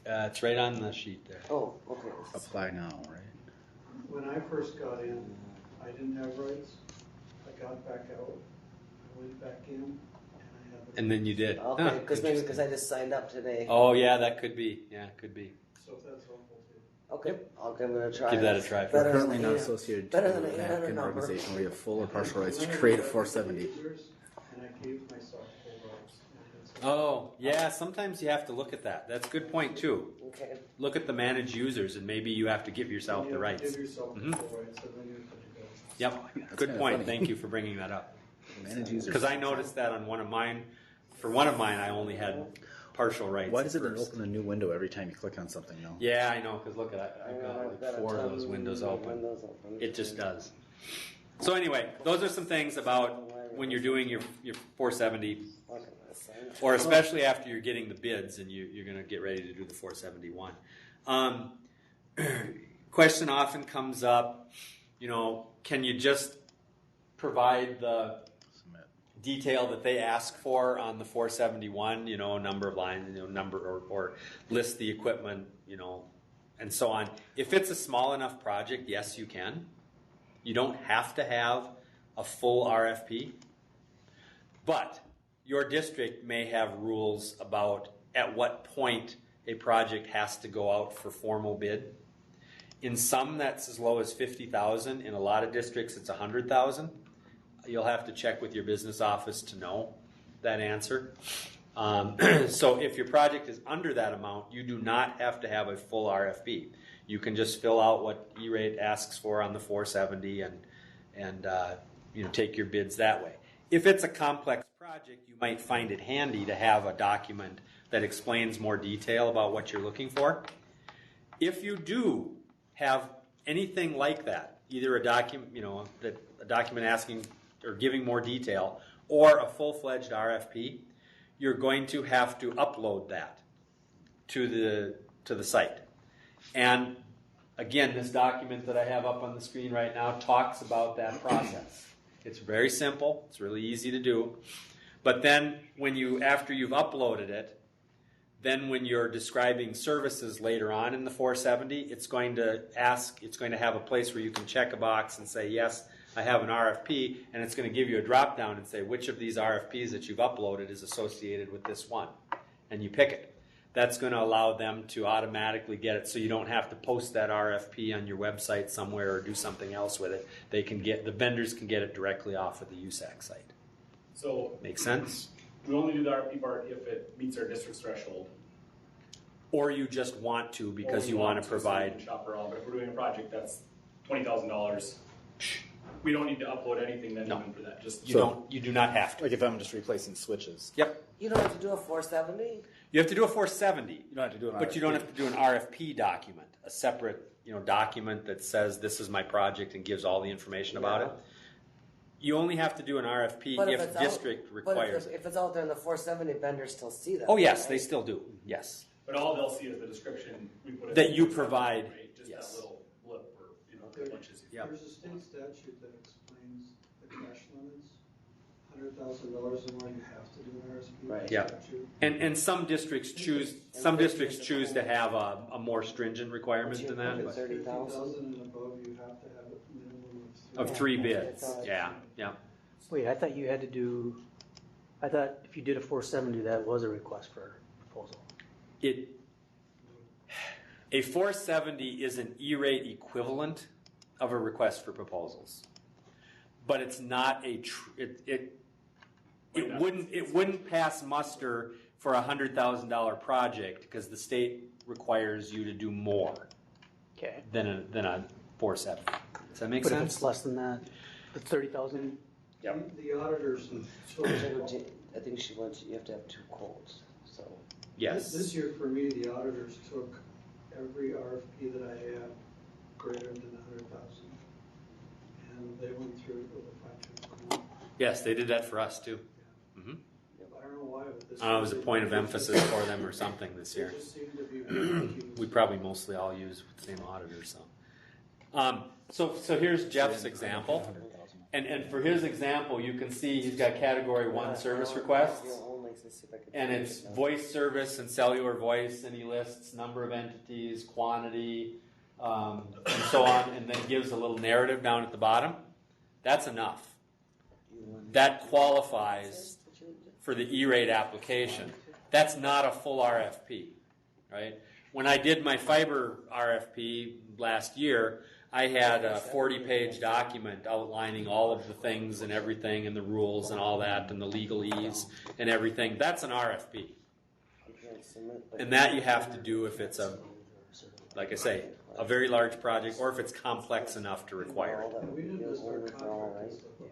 It's right on the sheet there. Oh, okay. Apply now, right? When I first got in, I didn't have rights. I got back out, I went back in, and I had the. And then you did. Okay, Huh, because I just signed up today. Oh, yeah, that could be. Yeah, could be. So if that's helpful too. Okay, I'm gonna try. Give that a it. try. Better Currently than not the- associated to better than an the 800 African number. organization where you have full or partial rights to create a 470. And I gave myself full rights. And it's- Oh, yeah, sometimes you have to look at that. That's a good point, too. Okay. Look at the managed users, and maybe you have to give yourself You the have to rights. Give yourself Mhm. full rights, and then you're good to go. Yep, That's good kinda point. funny. Thank you for bringing that up. Manage user. Because I noticed that on one of mine. For one of mine, I only had partial rights. Why does at it first. open a new window every time you click on something now? Yeah, I know. Because look at that, I've got like 4 of those windows open. It just does. So anyway, those are some things about when you're doing your 470, or especially after you're getting the bids and you're going to get ready to do the 471. Question often comes up, can you just provide the detail that they ask for on the 471, number of lines, number or list the equipment, and so on. If it's a small enough project, yes, you can. You don't have to have a full RFP, but your district may have rules about at what point a project has to go out for formal bid. In some, that's as low as $50,000. In a lot of districts, it's $100,000. You'll have to check with your business office to know that answer. So if your project is under that amount, you do not have to have a full RFP. You can just fill out what E-rate asks for on the 470 and take your bids that way. If it's a complex project, you might find it handy to have a document that explains more detail about what you're looking for. If you do have anything like that, either a document, a document asking or giving more detail, or a full-fledged RFP, you're going to have to upload that to the site. And again, this document that I have up on the screen right now talks about that process. It's very simple. It's really easy to do. But then after you've uploaded it, then when you're describing services later on in the 470, it's going to have a place where you can check a box and say, yes, I have an RFP, and it's going to give you a drop down and say which of these RFPs that you've uploaded is associated with this one. And you pick it. That's going to allow them to automatically get it so you don't have to post that RFP on your website somewhere or do something else with it. The vendors can get it directly off of the ECMECC site. So Make sense? we only do the RFP part if it meets our district's threshold. Or you just want to because Or we you want to so we can provide. shop around. But if we're doing a project that's $20,000, we don't need to upload anything then No. even for that. Just You do not have to. Like if I'm just replacing switches, Yep. You don't have to do a 470? You have to do a 470. you don't have to do an But you don't have to do an RFP document, a separate document that says this is my project and gives all the information about it. You only have to do an RFP But if it's district requires But it. if it's out there in the 470, vendors still see that. Oh yes, right? they still do. Yes. But all they'll see is the description we put in That the you 470, provide, right? Just yes. that little blip or as much as you Yep. There's a state statute that explains the cash limits. $100,000 or more, you have to do an RSP. Right. Yeah. statute. And some districts choose to have a more stringent requirement than that. If it's But 50,000 and above, you have to have a minimum of 3 bids. Yeah. Yeah. Wait, I thought if you did a 470, that was a request for proposal. A 470 is an E-rate equivalent of a request for proposals, but it's not it wouldn't pass muster for a $100,000 project because the state requires you to do more Okay. than a 470. Does that make But if sense? it's less than that, the 30,000. The auditors took, I think you have to have 2 quotes. So Yes. This year for me, the auditors took every RFP that I had greater than 100,000. And they went through it with a fine-tooth comb. Yes, they did that for us too. I don't know why, but this. It was a point of emphasis for them or something this year. They just seemed to be working. We probably mostly all use the same auditor. So here's Jeff's example. And for his example, you can see he's got category 1 service requests. And it's voice service and cellular voice, and he lists number of entities, quantity, and so on, and then gives a little narrative down at the bottom. That's enough. That qualifies for the E-rate application. That's not a full RFP, right? When I did my fiber RFP last year, I had a 40-page document outlining all of the things and everything and the rules and all that and the legalese and everything. That's an RFP. And that you have to do if it's a like I say, a very large project, or if it's complex enough to require it. We didn't list our contract and stuff up there.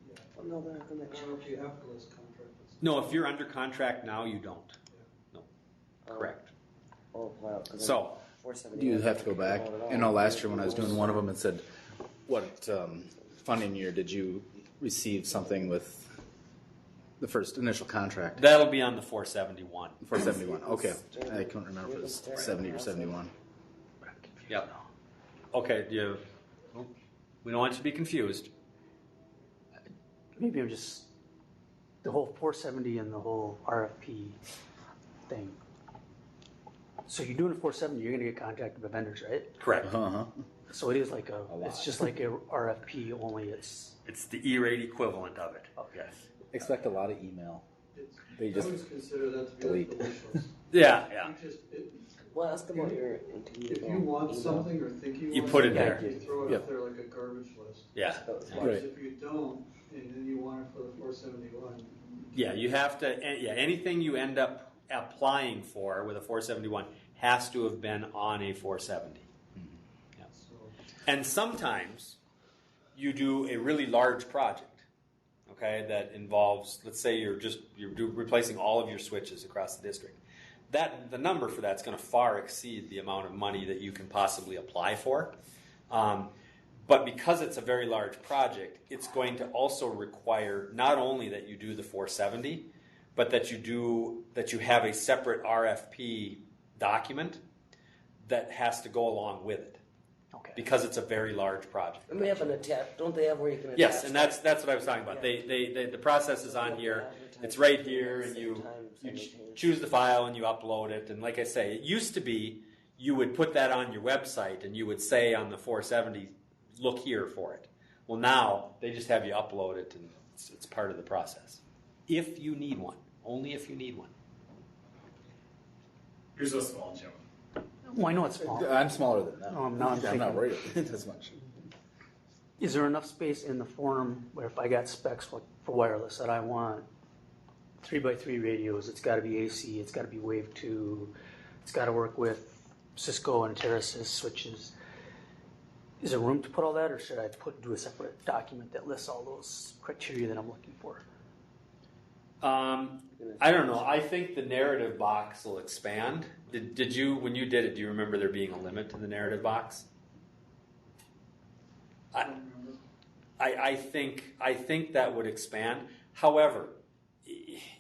Yeah. Oh, no, they're not gonna I don't know if you have to list contract and stuff. No, if you're under contract now, you don't. No, correct. Oh, wow. So, Do you have to go back? I know last year when I was doing one of them, it said, what funding year did you receive something with the first initial contract? that'll be on the 471. 471. Okay. I couldn't remember if it was 70 or 71. Yep. Okay, we don't want you to be confused. Maybe I'm just, the whole 470 and the whole RFP thing. So you're doing a 470, you're gonna get contacted by vendors, right? Correct. Uh-huh. So it is like lot. it's just like a RFP, only it's, It's the E-rate equivalent of it. Okay. Yes. Expect a lot of email. They I just always consider that to be like the wish list. Yeah. Well, ask about your If you want something or think you want You put it something, there. you throw it Yep. up there like a garbage list. Yeah. Whereas if you don't, and then you want it for the 471. Yeah, you have to, anything you end up applying for with a 471 has to have been on a 470. Yeah. So, And sometimes you do a really large project, okay, that involves, let's say you're replacing all of your switches across the district. The number for that's going to far exceed the amount of money that you can possibly apply for. But because it's a very large project, it's going to also require not only that you do the 470, but that you have a separate RFP document that has to go along with it. okay. Because it's a very large project. And we have an attach, don't they have where you can attach? Yes, and that's what I was talking about. The process is on here. It's right here, and you choose the file and you upload it. And like I say, it used to be you would put that on your website and you would say on the 470, look here for it. Well, now they just have you upload it, and it's part of the process. If you need one, only if you need one. You're so small, Jim. Well, I know it's small. I'm smaller than that. No, I'm not I'm thinking- not worried as much. Is there enough space in the forum where if I got specs for wireless that I want 3x3 radios, it's got to be AC, it's got to be Wave 2, it's got to work with Cisco and Terasys switches. Is there room to put all that, or should I do a separate document that lists all those criteria that I'm looking for? I don't know. I think the narrative box will expand. Did you, when you did it, do you remember there being a limit to the narrative box? I don't remember. I think that would expand. However,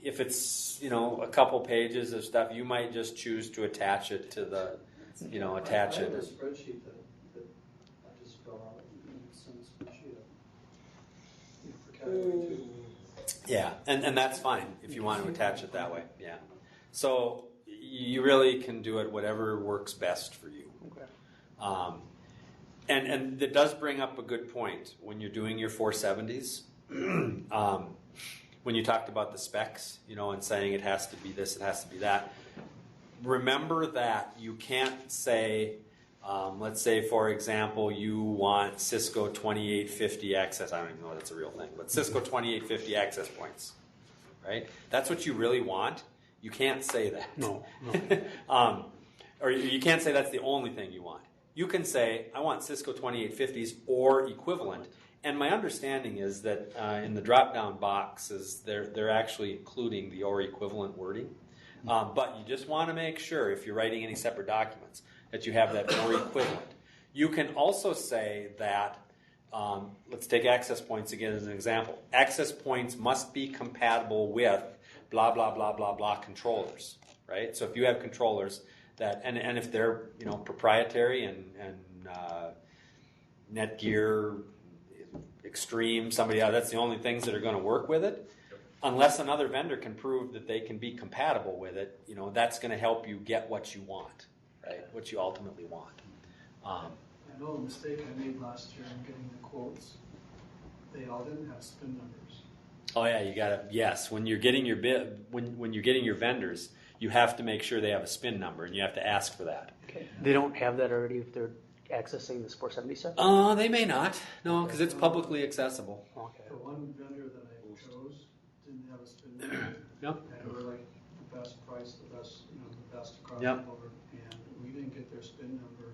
if it's a couple pages of stuff, you might just choose to attach it to the attach I have a it. spreadsheet that I just fill out and send a spreadsheet up. For category 2. Yeah, and that's fine if you want to attach it that way. Yeah. So you really can do it whatever works best for you. Okay. And that does bring up a good point when you're doing your 470s. When you talked about the specs, and saying it has to be this, it has to be that. Remember that you can't say, let's say, for example, you want Cisco 2850 access. I don't even know if that's a real thing, but Cisco 2850 access points, right? That's what you really want. You can't say that. No. Or you can't say that's the only thing you want. You can say, I want Cisco 2850s or equivalent. And my understanding is that in the drop-down boxes, they're actually including the or equivalent wording. But you just want to make sure, if you're writing any separate documents, that you have that or equivalent. You can also say that, let's take access points again as an example. Access points must be compatible with blah, blah, blah, blah, blah controllers, right? So if you have controllers that, and if they're, proprietary and Netgear, Extreme, somebody else, that's the only things that are going to work with it. Unless another vendor can prove that they can be compatible with it, that's going to help you get what you want, right? What you ultimately want. I know a mistake I made last year in getting the quotes. They all didn't have spin numbers. Oh yeah, you gotta. Yes, when you're getting your bid, when you're getting your vendors, you have to make sure they have a spin number, and you have to ask for that. Okay. They don't have that already if they're accessing this 470 stuff? They may not. No, because it's publicly accessible. Okay. The one vendor that I chose didn't have a spin number. Yep. And they were like the best price, the best across Yep. the board. And we didn't get their spin number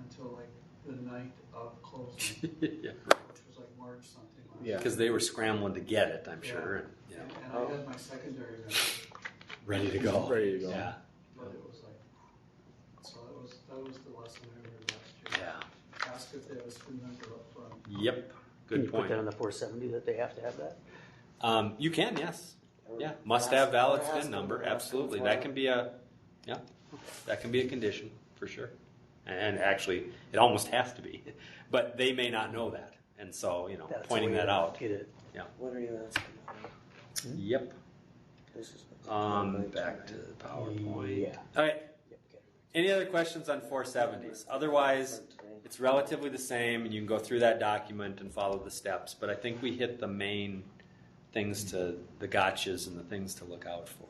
until like the night of closing, Yeah. which was like March something. last Yeah. Because they were scrambling to get it, I'm sure. And, yeah. And I had my secondary message, Ready to go. Ready to go. Yeah. but it was like, so that was the lesson I learned last year. Yeah. Ask if they have a student member up front. Yep. Can Good you point. put that on the 470 that they have to have that? You can, yes. Or Yeah. Must have valid or ask SPIN them number. to ask Absolutely. them That for can it. be that can be a condition for sure. And actually, it almost has to be. But they may not know that. And so, That's pointing the way that to out. Get it. Yeah. What are you asking for? Yep. This is what Back to the PowerPoint. Yeah. All right. Any other questions on 470s? Otherwise, it's relatively the same, and you can go through that document and follow the steps. But I think we hit the main things to the gotchas and the things to look out for.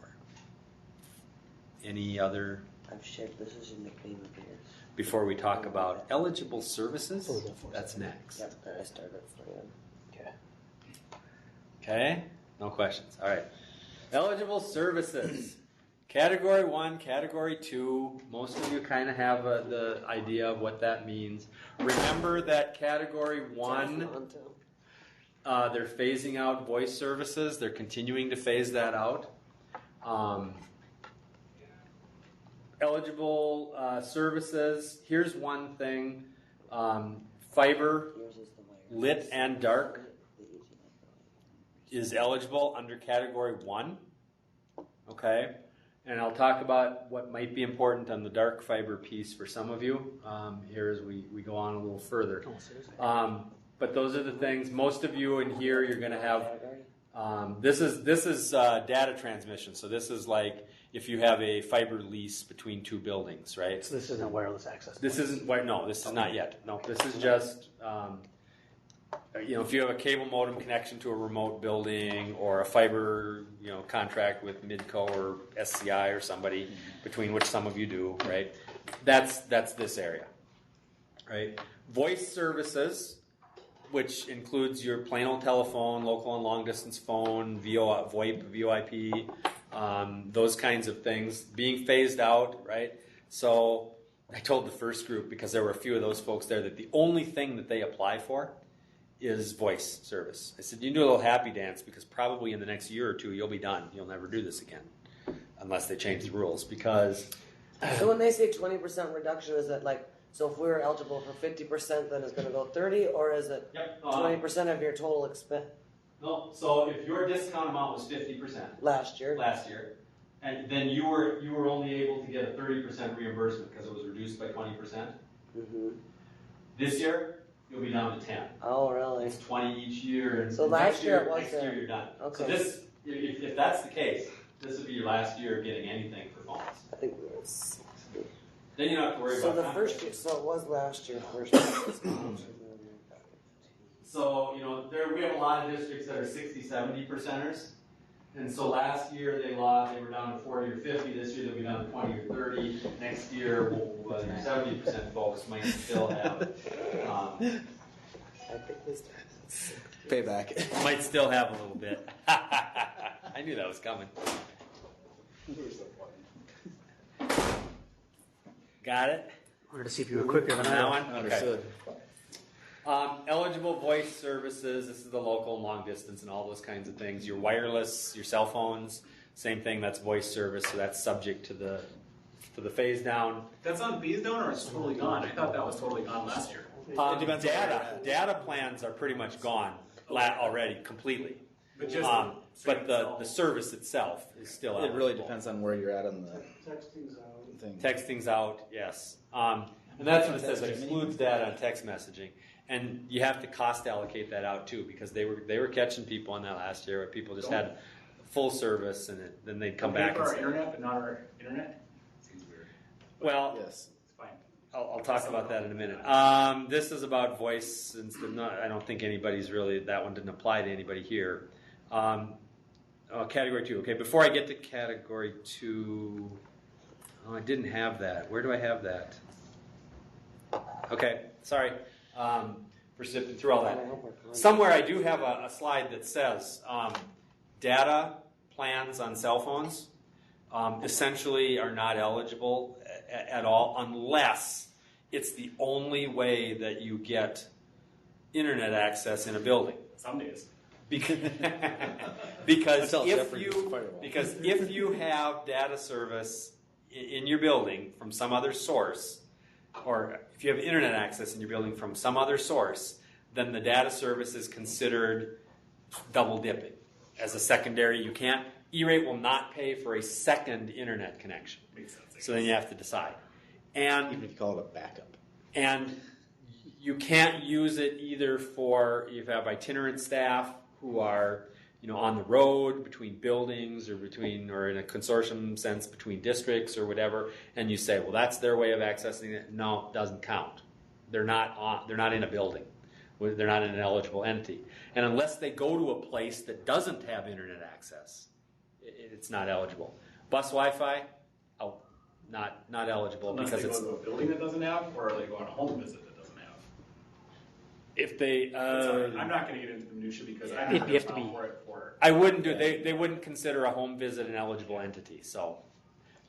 Any other I've shared, this is your nickname of yours. before we talk about eligible services? Oh, the 470. That's next. Yep, I started for you. Okay. Okay? No questions. All right. Eligible services. Category 1, Category 2. Most of you kind of have the idea of what that means. Remember that Category 1, they're phasing out voice services. They're continuing to phase that out. Eligible services. Here's one thing. Fiber, Yours is the wire. lit and dark, is eligible under Category 1. Okay? And I'll talk about what might be important on the dark fiber piece for some of you here as we go on a little further. Oh, seriously? But those are the things. Most of you in here, you're going to have. This is data transmission. So this is like if you have a fiber lease between two buildings, right? So this isn't wireless access. This isn't. No, this is not yet. No, this is just. If you have a cable modem connection to a remote building or a fiber, contract with Midco or SCI or somebody, between which some of you do, right? That's this area, right? Voice services, which includes your plain old telephone, local and long distance phone, VoIP, VoIP, those kinds of things being phased out, right? So I told the first group, because there were a few of those folks there, that the only thing that they apply for is voice service. I said, you can do a little happy dance because probably in the next year or two you'll be done. You'll never do this again unless they change the rules. Because So when they say 20% reduction, is it like, so if we were eligible for 50%, then it's going to go 30, or is it 20% of your total expense no. So if your discount amount was 50% last year? and then you were only able to get a 30% reimbursement because it was reduced by 20%. Mm-hmm. This year you'll be down to 10. Oh, really? It's 20 each year, and So last next year it was next year you're done. Okay. So this, if that's the case, this would be your last year of getting anything for phones. I think we were at 60. Then you don't have to worry So about the that. first year, so it was last year first year. So, we have a lot of districts that are 60, 70 percenters. And so last year they were down to 40 or 50. This year they'll be down to 20 or 30. Next year, your 70% folks might still have, I think this Payback. might still have a little bit. I knew that was coming. Got it? Wanted to see if you were quicker than On I that was. one? Understood. Eligible voice services, this is the local and long distance and all those kinds of things. Your wireless, your cell phones, same thing, that's voice service, so that's subject to the phase down. That's on phase down or it's totally gone? I thought that was totally gone last year. It depends on where you're at. Data plans are pretty much gone already, completely. But just But the service itself is still It really eligible. depends on where you're at on the Texting's out. thing. Texting's out, yes. And that's what it says, it excludes data on text messaging. And you have to cost allocate that out too, because they were catching people on that last year where people just had full service and then they'd come back for and our say, internet, but not our internet? Seems weird. well, Yes. It's fine. I'll talk about that in a minute. This is about voice. I don't think anybody's really, that one didn't apply to anybody here. Category 2. Okay, before I get to Category 2, I didn't have that. Where do I have that? Okay, sorry for zipping through all that. Somewhere I do have a slide that says data plans on cell phones essentially are not eligible at all unless it's the only way that you get internet access in a building. Some days. Because, Until Jeffrey gets a firewall. because if you have data service in your building from some other source, or if you have internet access in your building from some other source, then the data service is considered double dipping as a secondary. You can't, E-rate will not pay for a second internet connection. Makes sense. So then you have to decide. And Even if you call it a backup. and you can't use it either for, if you have itinerant staff who are, on the road between buildings or in a consortium sense between districts or whatever, and you say, well, that's their way of accessing it. No, it doesn't count. They're not in a building. They're not in an eligible entity. And unless they go to a place that doesn't have internet access, it's not eligible. Bus Wi-Fi, not eligible. Unless because they it's go to a building that doesn't have, or they go on a home visit that doesn't have. if they. I'm not going to get into the minutia because I It'd don't have to have be- for it. I wouldn't do. They wouldn't consider a home visit an eligible entity. So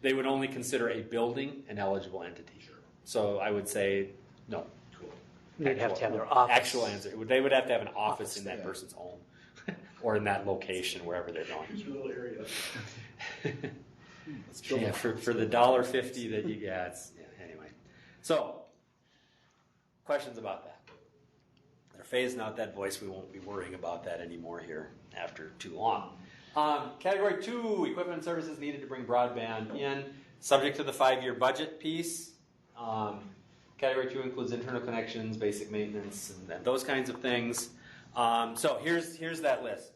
they would only consider a building an eligible entity. Sure. So I would say no. Cool. They'd have to have their office. Actual answer. They would have to have an office in that yeah. person's home, or in that location wherever they're going. Choose your little area. Yeah, for the $1.50 that you get. Anyway, so questions about that? They're phasing out that voice. We won't be worrying about that anymore here after too long. Category 2, equipment and services needed to bring broadband in, subject to the 5-year budget piece. Category 2 includes internal connections, basic maintenance, and those kinds of things. So here's that list.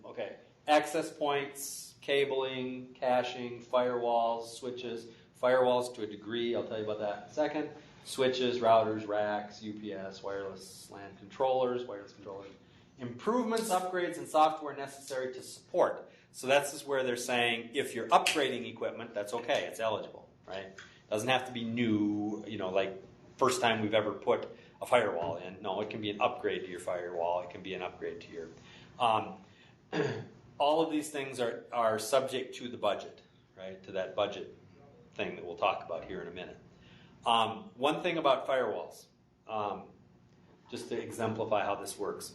Okay, access points, cabling, caching, firewalls, switches. Firewalls to a degree, I'll tell you about that in a second. Switches, routers, racks, UPS, wireless LAN controllers, improvements, upgrades, and software necessary to support. So that's just where they're saying if you're upgrading equipment, that's okay, it's eligible, right? Doesn't have to be new, like first time we've ever put a firewall in. No, it can be an upgrade to your firewall. It can be an upgrade to your... all of these things are subject to the budget, right? To that budget thing that we'll talk about here in a minute. One thing about firewalls, just to exemplify how this works.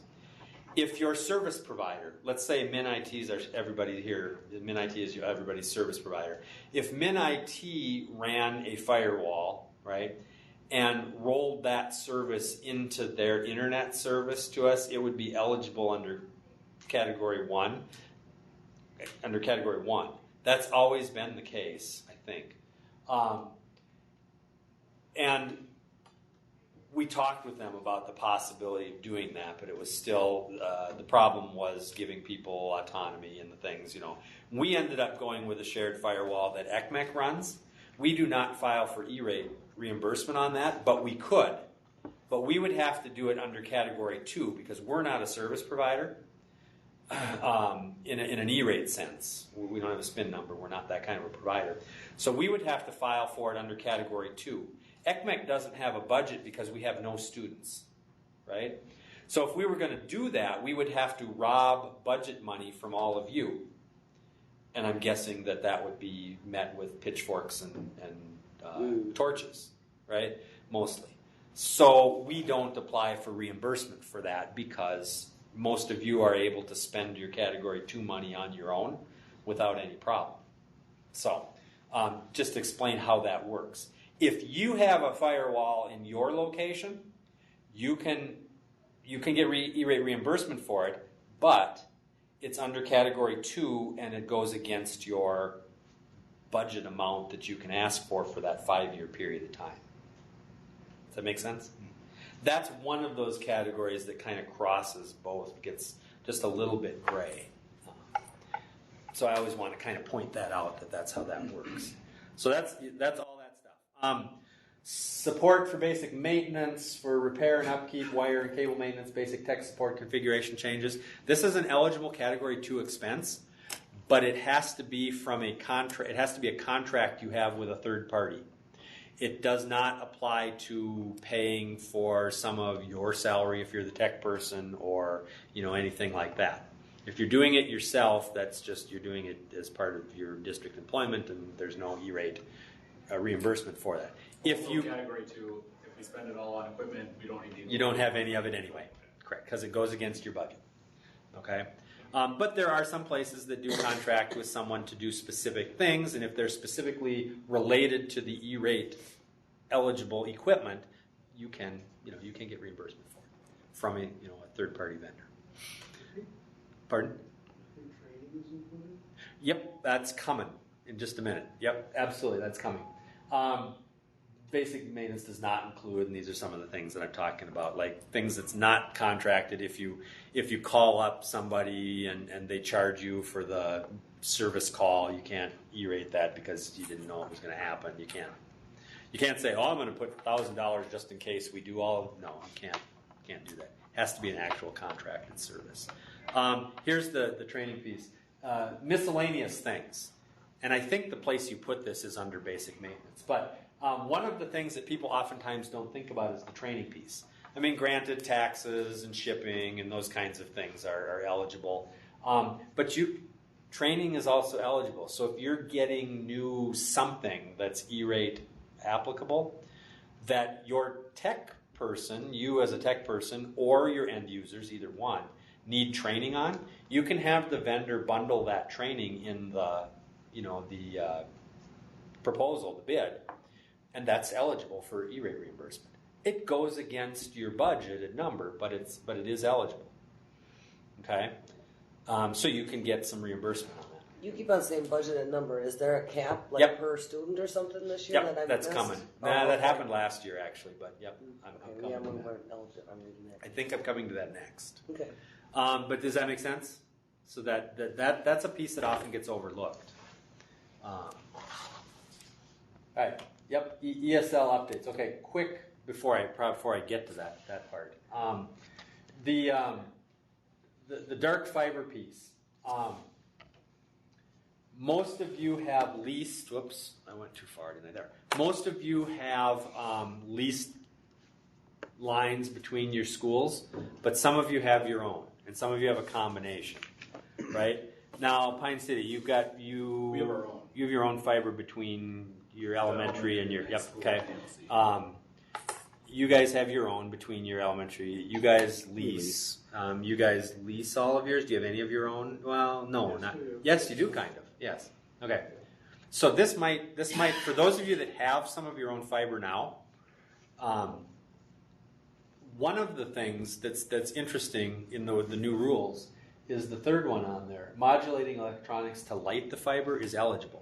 If your service provider, let's say MinIT is everybody here, MinIT is everybody's service provider. If MinIT ran a firewall, right, and rolled that service into their internet service to us, it would be eligible under Category 1. Under Category 1. That's always been the case, I think. And we talked with them about the possibility of doing that, but it was still, the problem was giving people autonomy in the things, We ended up going with a shared firewall that ECMECC runs. We do not file for E-rate reimbursement on that, but we could. But we would have to do it under Category 2 because we're not a service provider in an E-rate sense. We don't have a SPIN number. We're not that kind of a provider. So we would have to file for it under Category 2. ECMECC doesn't have a budget because we have no students, right? So if we were going to do that, we would have to rob budget money from all of you. And I'm guessing that would be met with pitchforks and torches, right? Mostly. So we don't apply for reimbursement for that because most of you are able to spend your Category 2 money on your own without any problem. So just to explain how that works. If you have a firewall in your location, you can get E-rate reimbursement for it, but it's under Category 2 and it goes against your budget amount that you can ask for that 5-year period of time. Does that make sense? That's one of those categories that kind of crosses both, gets just a little bit gray. So I always want to kind of point that out, that's how that works. So that's all that stuff. Support for basic maintenance, for repair and upkeep, wire and cable maintenance, basic tech support, configuration changes. This is an eligible Category 2 expense, but it has to be from a contract. It has to be a contract you have with a third party. It does not apply to paying for some of your salary if you're the tech person or anything like that. If you're doing it yourself, that's just you're doing it as part of your district employment, and there's no E-rate reimbursement for that. Also, Category 2, if we spend it all on equipment, we don't need You don't have any of it anyway, correct? Because it goes against your budget. Okay, but there are some places that do contract with someone to do specific things, and if they're specifically related to the E-rate eligible equipment, you can get reimbursement for it from a third-party vendor. Pardon? I think training is included. Yep, that's coming in just a minute. Yep, absolutely, that's coming. Basic maintenance does not include, and these are some of the things that I'm talking about, like things that's not contracted. If you call up somebody and they charge you for the service call, you can't E-rate that because you didn't know it was going to happen. You can't say, oh, I'm going to put $1,000 just in case we do all. No, you can't do that. It has to be an actual contracted service. Here's the training piece. Miscellaneous things. And I think the place you put this is under basic maintenance. But one of the things that people oftentimes don't think about is the training piece. I mean, granted, taxes and shipping and those kinds of things are eligible. But training is also eligible. So if you're getting new something that's E-rate applicable, that your tech person, you as a tech person, or your end users, either one, need training on, you can have the vendor bundle that training in the proposal, the bid, and that's eligible for E-rate reimbursement. It goes against your budgeted number, but it is eligible. Okay, so you can get some reimbursement on that. You keep on saying budgeted number. Is there a cap, like Yep. per student or something this year? Yep, that I've that's missed? coming. Oh, That okay. happened last year, actually, but yep, I'm Okay, coming yeah, to when that. we're eligible, I'm reading that. I think I'm coming to that next. Okay. But does that make sense? So that's a piece that often gets overlooked. All right. Yep. ESL updates. Okay. Quick before I get to that part. The dark fiber piece. Most of you have leased. Whoops, I went too far, didn't I? There. Most of you have leased lines between your schools, but some of you have your own, and some of you have a combination, right? Now, Pine City, we have our own. You have your own fiber between your elementary and your okay. You guys have your own between your elementary. You guys lease. You guys lease all of yours. Do you have any of your own? Well, no, Yes, not. we do. Yes, you do, kind of. Yes. Okay. So this might for those of you that have some of your own fiber now. One of the things that's interesting in the new rules is the third one on there. Modulating electronics to light the fiber is eligible.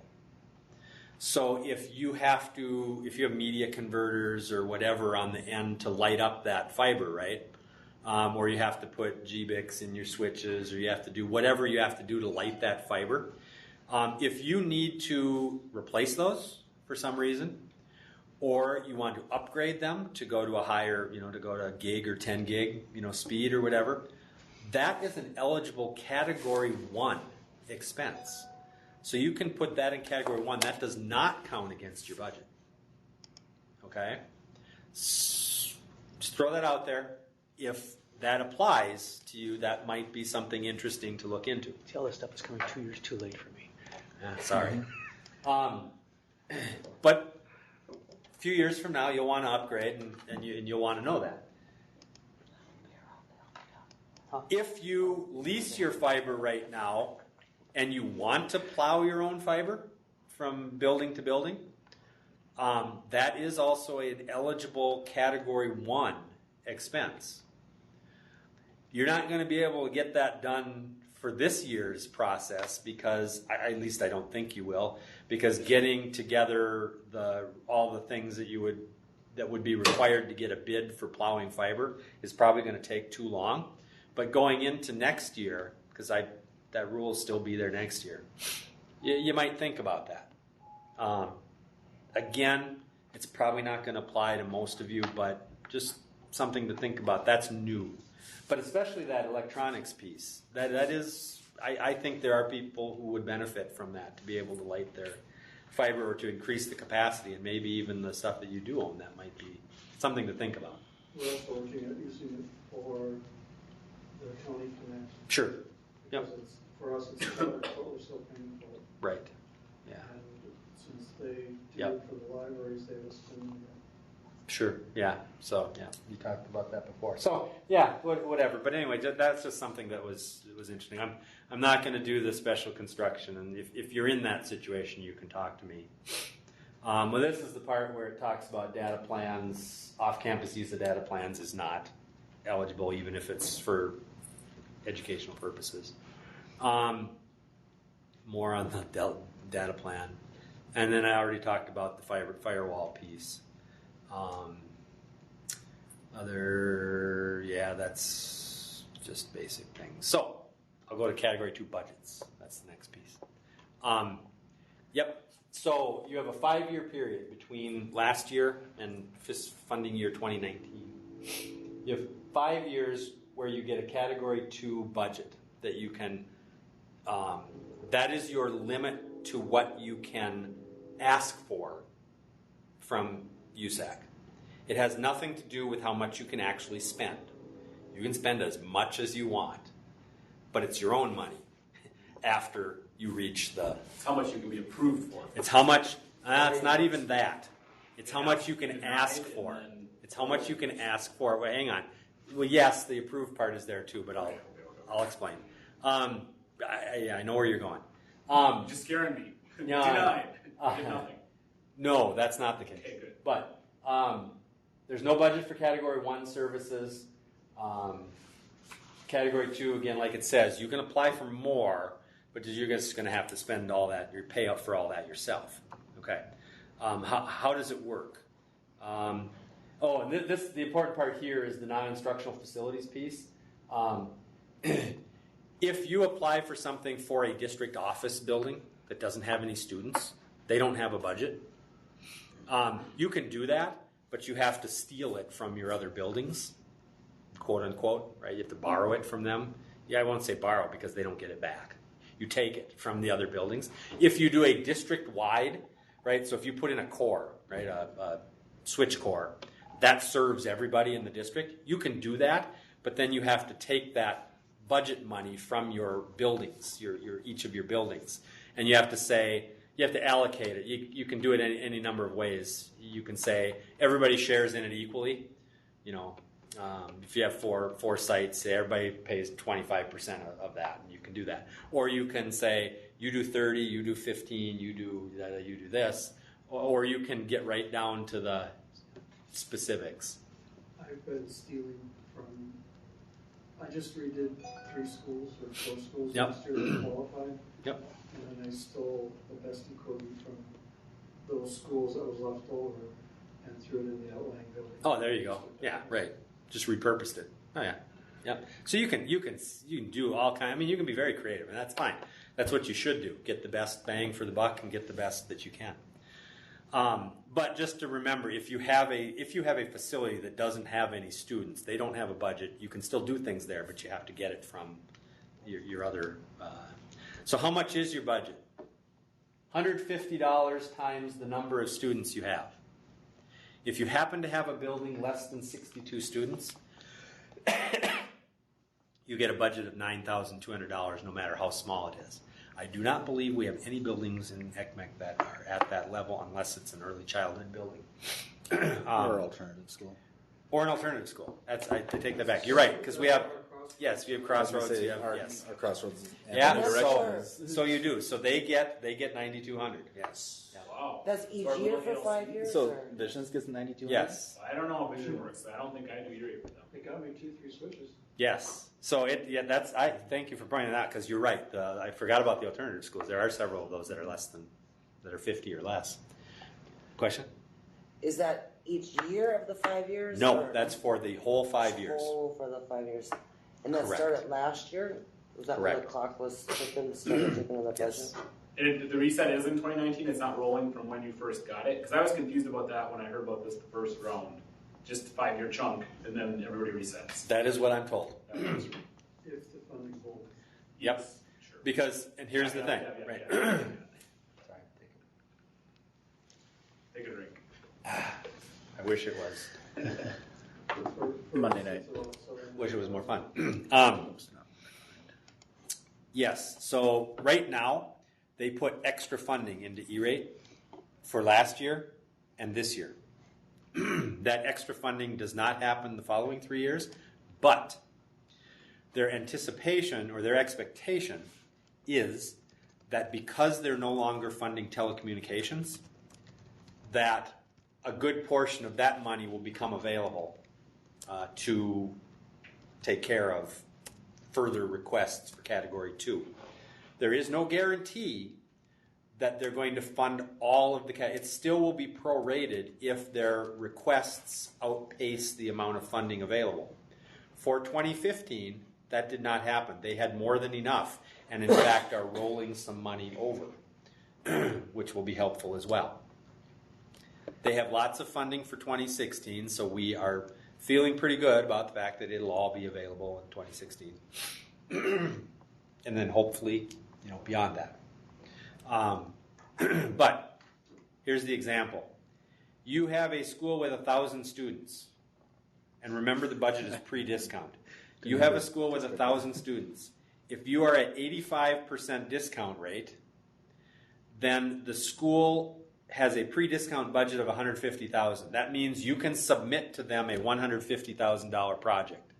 So if you have media converters or whatever on the end to light up that fiber, right? Or you have to put GBICs in your switches, or you have to do whatever you have to do to light that fiber. If you need to replace those for some reason, or you want to upgrade them to go to a higher, to go to a gig or 10 gig, speed or whatever, that is an eligible Category 1 expense. So you can put that in Category 1. That does not count against your budget. Okay? Just throw that out there. If that applies to you, that might be something interesting to look into. See, all this stuff is coming 2 years too late for me. Sorry. But a few years from now, you'll want to upgrade, and you'll want to know that. If you lease your fiber right now and you want to plow your own fiber from building to building, that is also an eligible Category 1 expense. You're not going to be able to get that done for this year's process because, at least I don't think you will, because getting together all the things that would be required to get a bid for plowing fiber is probably going to take too long. But going into next year, because that rule will still be there next year, you might think about that. Again, it's probably not going to apply to most of you, but just something to think about. That's new. But especially that electronics piece. That is, I think there are people who would benefit from that, to be able to light their fiber or to increase the capacity, and maybe even the stuff that you do own, that might be something to think about. We're also looking at using it for the county connection. Sure. Yep. Because for us, it's covered, but we're still paying for it. Right. Yeah. And since they do Yep. it for the libraries, they have a spending Sure. Yeah. So yeah, you talked about that before. So yeah, whatever. But anyway, that's just something that was interesting. I'm not going to do the special construction, and if you're in that situation, you can talk to me. Well, this is the part where it talks about data plans. Off-campus use of data plans is not eligible, even if it's for educational purposes. More on the data plan, and then I already talked about the firewall piece. That's just basic things. So I'll go to category 2 budgets. That's the next piece. Yep. So you have a 5-year period between last year and funding year 2019. You have 5 years where you get a category 2 budget that you can, that is your limit to what you can ask for from ECMECC. It has nothing to do with how much you can actually spend. You can spend as much as you want, but it's your own money after you reach the... It's how much you can be approved for. It's how much... it's not even that. It's how much you can ask for. It's how much you can ask for. Well, hang on. Well, yes, the approved part is there too, but I'll explain. I know where you're going. Just scaring me. Yeah, Denied. Did nothing. No, that's not the case. Okay, good. But there's no budget for Category 1 services. Category 2, again, like it says, you can apply for more, but you're just going to have to spend all that, your pay up for all that yourself. Okay. How does it work? And the important part here is the non-instructional facilities piece. If you apply for something for a district office building that doesn't have any students, they don't have a budget, you can do that, but you have to steal it from your other buildings, quote unquote, right? You have to borrow it from them. Yeah, I won't say borrow because they don't get it back. You take it from the other buildings. If you do a district-wide, right, so if you put in a core, right, a switch core, that serves everybody in the district, you can do that, but then you have to take that budget money from your buildings, each of your buildings, and you have to say, you have to allocate it. You can do it any number of ways. You can say everybody shares in it equally. You know, if you have four sites, say everybody pays 25% of that, and you can do that. Or you can say you do 30, you do 15, you do this, or you can get right down to the specifics. I've been stealing from. I just redid 3 schools or 4 schools last year that qualified. Yep. And then I stole the best equipment from those schools that was left over and threw it in the outlying building. Oh, there you go. Yeah, right. Just repurposed it. Oh yeah, yep. So you can do all kind. I mean, you can be very creative, and that's fine. That's what you should do. Get the best bang for the buck and get the best that you can. But just to remember, if you have a facility that doesn't have any students, they don't have a budget. You can still do things there, but you have to get it from your other. So how much is your budget? $150 times the number of students you have. If you happen to have a building less than 62 students, you get a budget of $9,200 no matter how small it is. I do not believe we have any buildings in ECMECC that are at that level unless it's an early childhood building. Or alternative school. Or an alternative school. I take that back. You're right, because we have Crossroads. Our Crossroads. So you do. So they get $9,200. Yes. Yeah. Wow. That's each year for 5 years? So or? Visions gets 92. Yes. I don't know how Vision works. I don't think I do either with them. They got me 2-3 switches. Yes. So I thank you for pointing that out because you're right. I forgot about the alternative schools. There are several of those that are 50 or less. Question? Is that each year of the 5 years? No, or? that's for the whole 5 years. Oh, for the 5 years. And that Correct. started last year? Was that when the clock was ticking, started ticking on the budget? Yes. And the reset is in 2019. It's not rolling from when you first got it. Because I was confused about that when I heard about this first round. Just 5-year chunk, and then everybody resets. That is what I'm told. If the funding holds. Yep. Sure. Because, and here's the thing, right? Sorry, Take a drink. I wish it was. For Monday night. Wish it was more fun. Yes. So right now, they put extra funding into E-rate for last year and this year. That extra funding does not happen the following 3 years, but their anticipation or their expectation is that because they're no longer funding telecommunications, that a good portion of that money will become available to take care of further requests for Category 2. There is no guarantee that they're going to fund all of the, it still will be prorated if their requests outpace the amount of funding available. For 2015, that did not happen. They had more than enough, and in fact are rolling some money over, which will be helpful as well. They have lots of funding for 2016, so we are feeling pretty good about the fact that it'll all be available in 2016. And then hopefully, beyond that. But here's the example. You have a school with 1,000 students. And remember, the budget is pre-discount. You have a school with 1,000 students. If you are at 85% discount rate, then the school has a pre-discount budget of $150,000. That means you can submit to them a $150,000 project.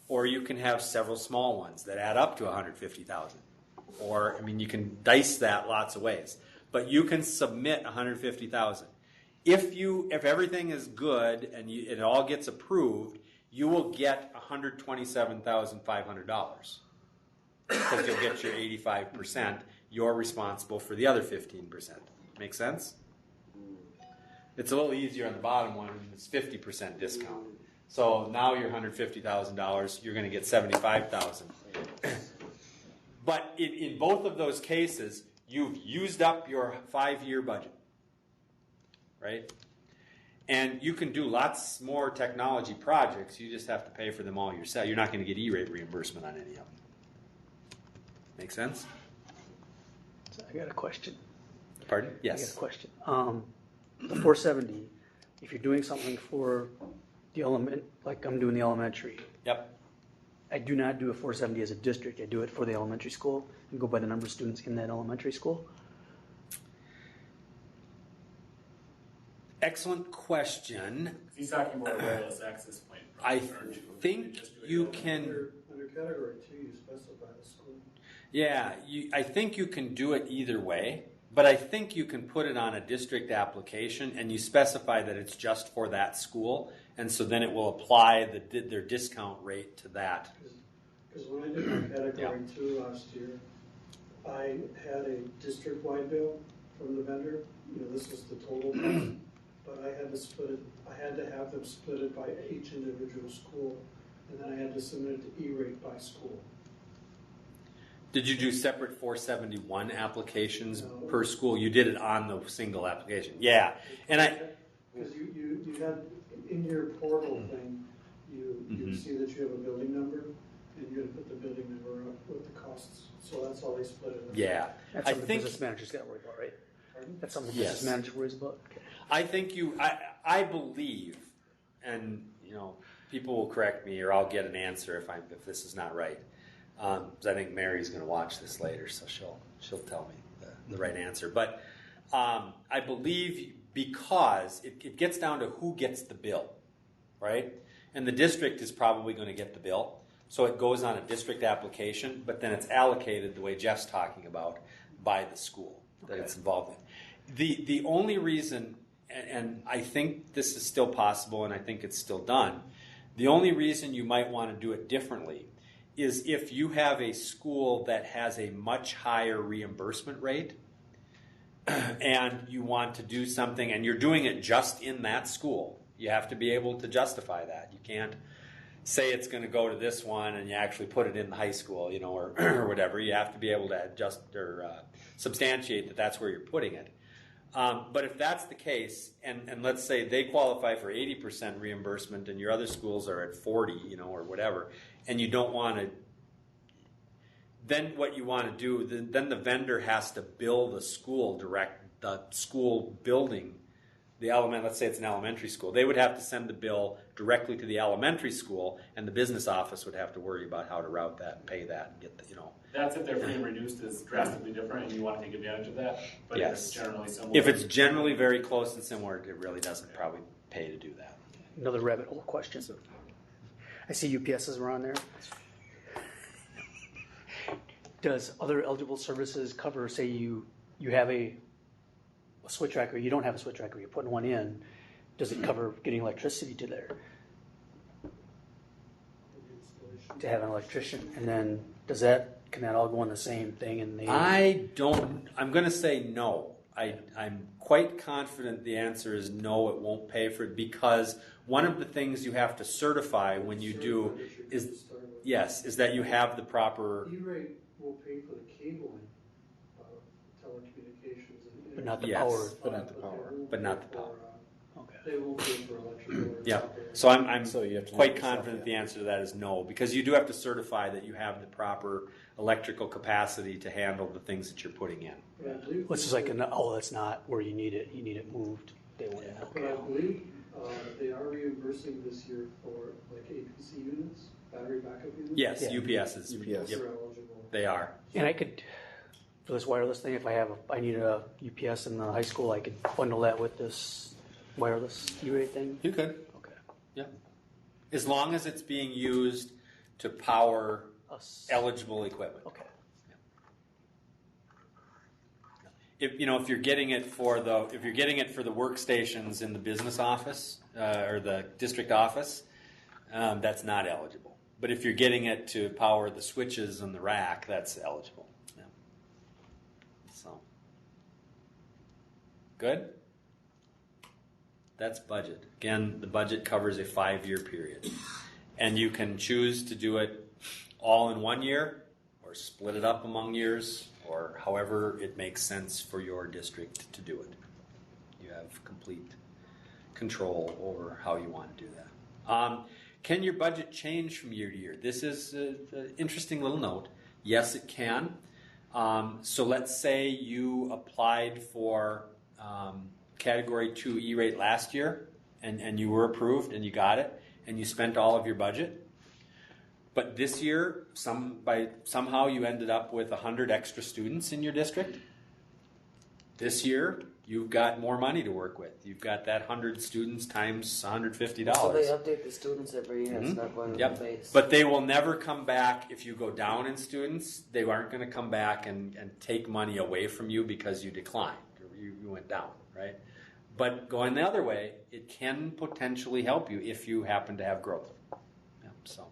Or you can have several small ones that add up to $150,000. Or, you can dice that lots of ways. But you can submit $150,000. If everything is good and it all gets approved, you will get $127,500 because you'll get your 85%. You're responsible for the other 15%. Make sense? It's a little easier on the bottom one. It's 50% discount. So now you're $150,000. You're going to get $75,000. But in both of those cases, you've used up your 5-year budget, right? And you can do lots more technology projects. You just have to pay for them all yourself. You're not going to get E-rate reimbursement on any of them. Make sense? So I got a question. Pardon? I got Yes. a question. The 470, if you're doing something for the element, like I'm doing the elementary, Yep. I do not do a 470 as a district. I do it for the elementary school and go by the number of students in that elementary school. Excellent question. He's talking about a wireless access point. I aren't you? think Just do it you all. can... Under Category 2, you specify the school. Yeah, I think you can do it either way, but I think you can put it on a district application and you specify that it's just for that school, and so then it will apply their discount rate to that. Because when I did my Category 2 last year, I had a district-wide bill from the vendor. This is the total cost, but I had to split it. I had to have them split it by each individual school, and then I had to submit it to E-rate by school. Did you do separate 471 applications No. per school? You did it on the single application. Yeah, and Because you had, in your portal thing, you see that you have a building number, and you're going to put the building number up with the costs. So that's how they split it up. yeah, That's I something the think business manager's got to worry about, right? Pardon? That's something the Yes. business manager worries about. Okay. I think I believe, and people will correct me or I'll get an answer if this is not right. Because I think Mary's going to watch this later, so she'll tell me the right answer. But I believe because it gets down to who gets the bill, right? And the district is probably going to get the bill, so it goes on a district application, but then it's allocated the way Jeff's talking about by the school that it's involved in. The only reason, and I think this is still possible, and I think it's still done. The only reason you might want to do it differently is if you have a school that has a much higher reimbursement rate and you want to do something and you're doing it just in that school. You have to be able to justify that. You can't say it's going to go to this one and you actually put it in the high school, or whatever. You have to be able to adjust or substantiate that that's where you're putting it. But if that's the case, and let's say they qualify for 80% reimbursement and your other schools are at 40, or whatever, and you don't want to, then what you want to do, then the vendor has to bill the school building let's say it's an elementary school, they would have to send the bill directly to the elementary school, and the business office would have to worry about how to route that and pay that and get the, That's if their free and reduced is drastically different and you want to take advantage of that. But Yes. if it's generally similar. If it's generally very close and similar, it really doesn't probably pay to do that. Another rabbit hole question. I see UPSs were on there. Does other eligible services cover, say you have a switch rack, or you don't have a switch rack, or you're putting one in, does it cover getting electricity to there? To have an electrician, and then can that all go on the same thing? And I'm going to say no. I'm quite confident the answer is no, it won't pay for it, because one of the things you have to certify when you do is that you have the proper. E-rate will pay for the cabling, telecommunications, and but not the Yes. power. But not the power. But not the power. Okay. They won't pay for electrical. Or Yeah. copper. So I'm So you have to quite look yourself, confident yeah. the answer to that is no, because you do have to certify that you have the proper electrical capacity to handle the things that you're putting in. But I believe Well, it's just like, that's not where you need it. You need it moved. They want it. But I believe they are reimbursing this year for like APC units, battery backup units. Yes, Yeah. UPSs. UPS. Yep, They're eligible. they are. And I could, for this wireless thing, if I need a UPS in the high school, I could bundle that with this wireless E-rate thing. You could. Okay. Yeah. As long as it's being used to power Us. eligible equipment. Okay. If you're getting it for the workstations in the business office or the district office, that's not eligible. But if you're getting it to power the switches and the rack, that's eligible. Yeah. So good. That's budget. Again, the budget covers a 5-year period, and you can choose to do it all in 1 year, or split it up among years, or however it makes sense for your district to do it. You have complete control over how you want to do that. Can your budget change from year to year? This is an interesting little note. Yes, it can. So let's say you applied for Category 2 E-rate last year, and you were approved, and you got it, and you spent all of your budget. But this year, somehow you ended up with 100 extra students in your district. This year, you've got more money to work with. You've got that 100 students times $150. So they update the students every year. It's not going Yep. to the base. But they will never come back if you go down in students. They aren't going to come back and take money away from you because you declined or you went down, right? But going the other way, it can potentially help you if you happen to have growth. Yeah, so.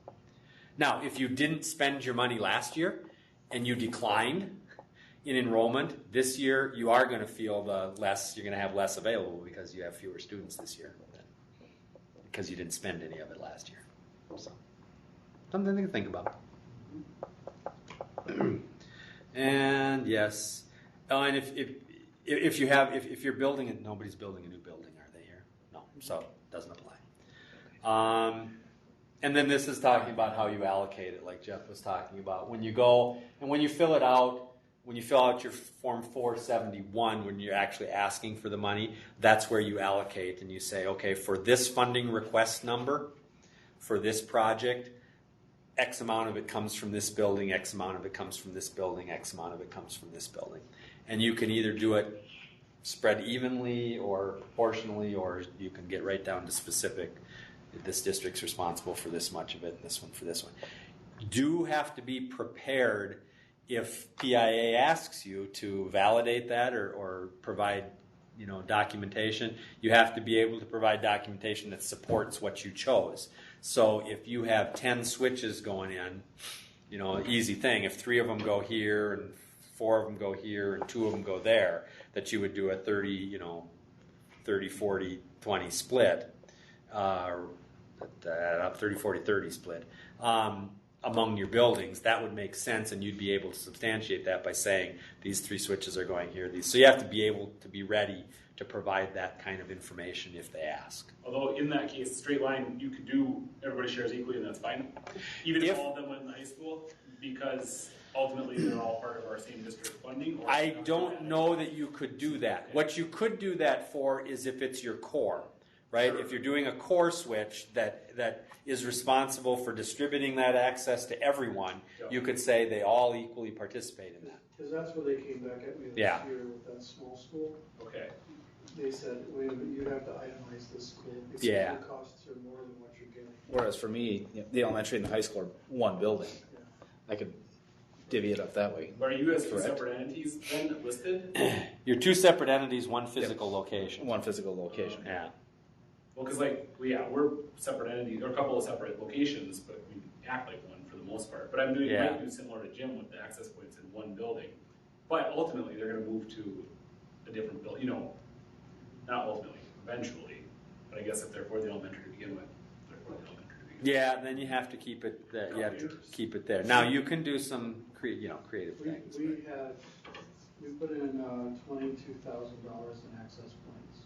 Now, if you didn't spend your money last year and you declined in enrollment, this year you are going to feel you're going to have less available because you have fewer students this year because you didn't spend any of it last year. So, something to think about. And yes, and if you're building it, nobody's building a new building, are they here? No, so it doesn't apply. And then this is talking about how you allocate it, like Jeff was talking about. When you go and when you fill it out, when you fill out your Form 471, when you're actually asking for the money, that's where you allocate and you say, okay, for this funding request number, for this project, X amount of it comes from this building, X amount of it comes from this building, X amount of it comes from this building. And you can either do it spread evenly or proportionally, or you can get right down to specific. This district's responsible for this much of it, and this one for this one. Do have to be prepared if PIA asks you to validate that or provide, documentation. You have to be able to provide documentation that supports what you chose. So if you have 10 switches going in, easy thing. If 3 of them go here and 4 of them go here and 2 of them go there, that you would do a 30, 40, 20 split. 30, 40, 30 split among your buildings, that would make sense, and you'd be able to substantiate that by saying these 3 switches are going here. So you have to be able to be ready to provide that kind of information if they ask. Although in that case, straight line, you could do everybody shares equally, and that's fine. Even if all of them went in high school, because ultimately they're all part of our same district funding? Or I don't know that you could do that. What you could do that for is if it's your core, right? Sure. If you're doing a core switch that is responsible for distributing that access to everyone, Yep. you could say they all equally participate in that. Because that's where they came back at me this Yeah. year with that small school. Okay. They said, wait a minute, you have to itemize this school because Yeah. the costs are more than what you're getting. Whereas for me, the elementary and the high school are one building. Yeah. I could divvy it up that way. But are you as two Correct. separate entities then listed? You're two separate entities, one physical location. One physical location. Yeah. Well, because we're separate entities, or a couple of separate locations, but we act like one for the most part. But I'm doing Yeah. might do similar to Jim with the access points in one building. But ultimately, they're going to move to a different building. You know, not ultimately, eventually. But I guess if they're for the elementary to begin with, they're for the elementary to begin with. Yeah, and then you have to keep it. You have to keep it there. Now you can do some creative things. We put in $22,000 in access points,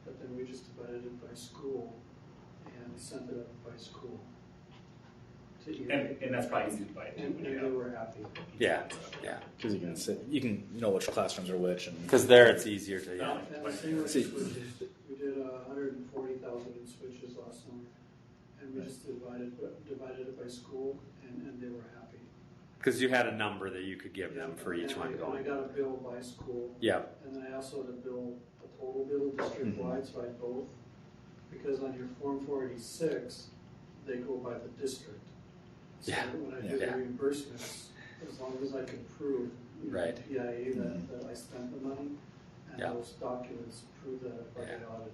but then we just divided it by school and sent it up by school. To EA. And that's probably easy to buy too. And when you they have- were happy. Yeah. Because you can know which classrooms are which. And Because there it's easier to. No. And the same with See. switches. We did 140,000 in switches last summer, and we just divided it by school, and they were happy. Because you had a number that you could give them for each And one I going. got a bill by school. Yeah. And then I also had a bill, a total bill district-wide, so I had both. Because on your Form 486, they go by the district. So Yeah. when I do the Yeah. reimbursements, as long as I can prove, Right. PIA that I spent the money, and Yeah. those documents prove that if I get Yeah. audited.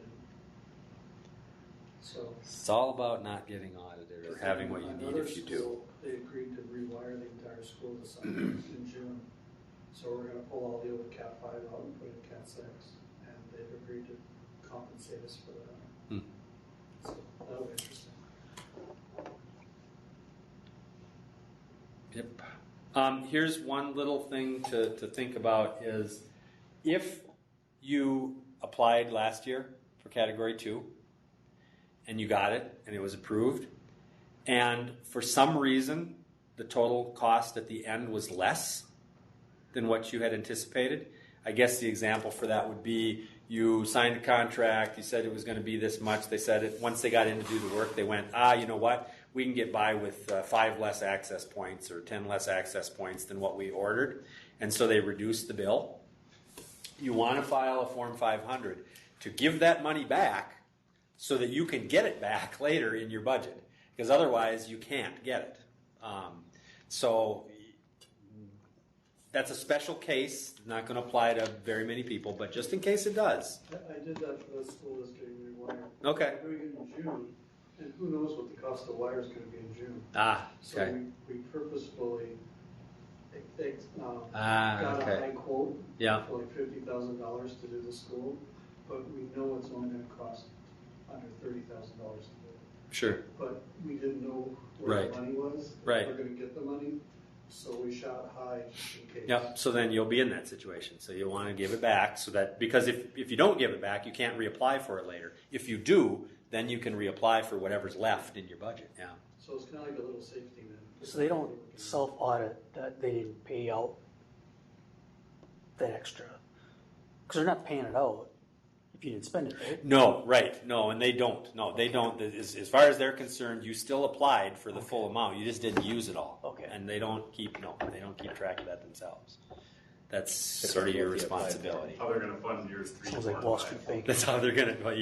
So. It's all about not getting audited or having what you need Another if you do. school, they agreed to rewire the entire school this summer in June. So we're gonna pull all the old Cat 5 out and put in Cat 6, and they've agreed to compensate us for that. Hmm. So that'll be interesting. Yep. Here's one little thing to think about is if you applied last year for Category 2 and you got it and it was approved, and for some reason the total cost at the end was less than what you had anticipated, I guess the example for that would be you signed a contract, you said it was going to be this much, they said it, once they got in to do the work, they went, you know what, we can get by with 5 less access points or 10 less access points than what we ordered, and so they reduced the bill. You want to file a Form 500 to give that money back so that you can get it back later in your budget, because otherwise you can't get it. So that's a special case, not going to apply to very many people, but just in case it does. I did that for the school that's getting rewired. Okay. We're doing it in June, and who knows what the cost of wire is gonna be in June. So Okay. we purposefully, got a Okay. high quote Yeah. for like $50,000 to do the school, but we know it's only gonna cost under $30,000 to do it. Sure. But we didn't know where Right. the money was. if Right. We're gonna get the money, so we shot high in case. Yep. So then you'll be in that situation. So you'll want to give it back so that, because if you don't give it back, you can't reapply for it later. If you do, then you can reapply for whatever's left in your budget. Yeah. So it's kinda like a little safety net. So they don't self-audit that they didn't pay out that extra. Because they're not paying it out if you didn't spend it, right? No, right. No, and they don't. No, they don't. As far as they're concerned, you still applied for the full amount. You just didn't use it all. Okay. And they don't keep track of that themselves. That's sort of your responsibility. How they're going to fund years 3, Sounds 4, like and Wall 5. Street banking. That's how they're gonna. Well,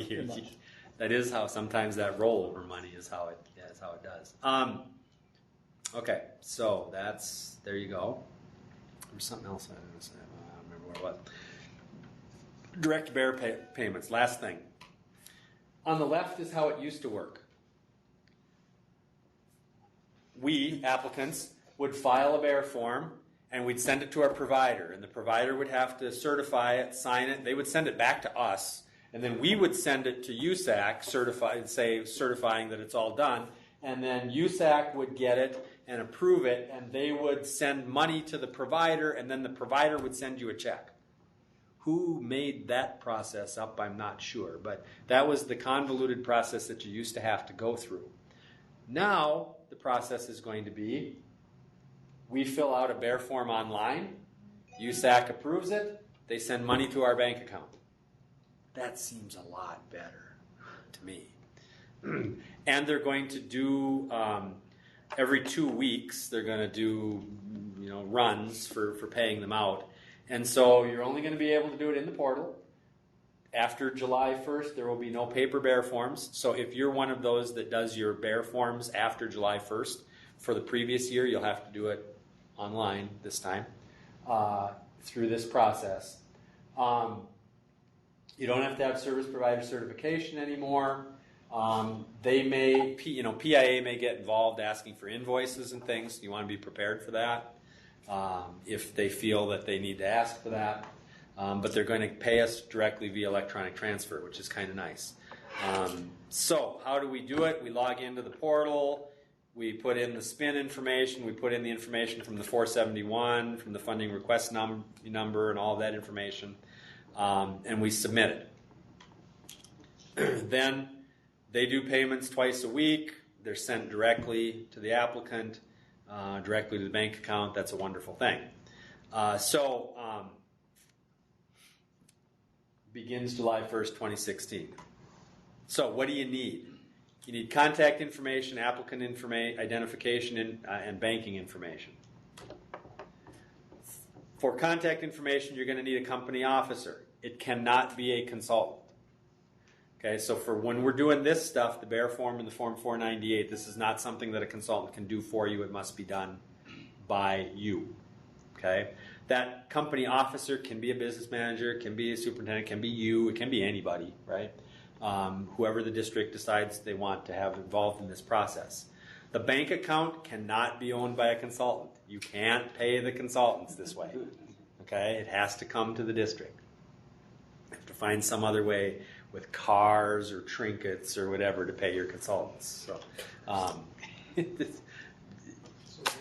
that is how sometimes that rollover money is how it does. Okay, so there you go. There's something else I was going to say. I don't remember what it was. Direct bear payments. Last thing. On the left is how it used to work. We, applicants, would file a bear form and we'd send it to our provider, and the provider would have to certify it, sign it. They would send it back to us, and then we would send it to ECMECC, certifying that it's all done, and then ECMECC would get it and approve it, and they would send money to the provider, and then the provider would send you a check. Who made that process up, I'm not sure, but that was the convoluted process that you used to have to go through. Now, the process is going to be, We fill out a bear form online. USAC approves it. They send money to our bank account. That seems a lot better to me. And they're going to do every 2 weeks. They're going to do runs for paying them out. And so you're only going to be able to do it in the portal. After July 1st, there will be no paper bear forms. So if you're one of those that does your bear forms after July 1st, for the previous year, you'll have to do it online this time through this process. You don't have to have service provider certification anymore. They may, PIA may get involved asking for invoices and things. You want to be prepared for that if they feel that they need to ask for that. But they're going to pay us directly via electronic transfer, which is kind of nice. So how do we do it? We log into the portal. We put in the SPIN information. We put in the information from the 471, from the funding request number, and all of that information. And we submit it. Then they do payments twice a week. They're sent directly to the applicant, directly to the bank account. That's a wonderful thing. Begins July 1st, 2016. So what do you need? You need contact information, applicant identification, and banking information. For contact information, you're going to need a company officer. It cannot be a consultant. Okay, so for when we're doing this stuff, the bear form and the Form 498, this is not something that a consultant can do for you. It must be done by you. Okay, that company officer can be a business manager, can be a superintendent, can be you, it can be anybody, right? Whoever the district decides they want to have involved in this process. The bank account cannot be owned by a consultant. You can't pay the consultants this way. Okay, it has to come to the district. You have to find some other way with cars or trinkets or whatever to pay your consultants. So, So make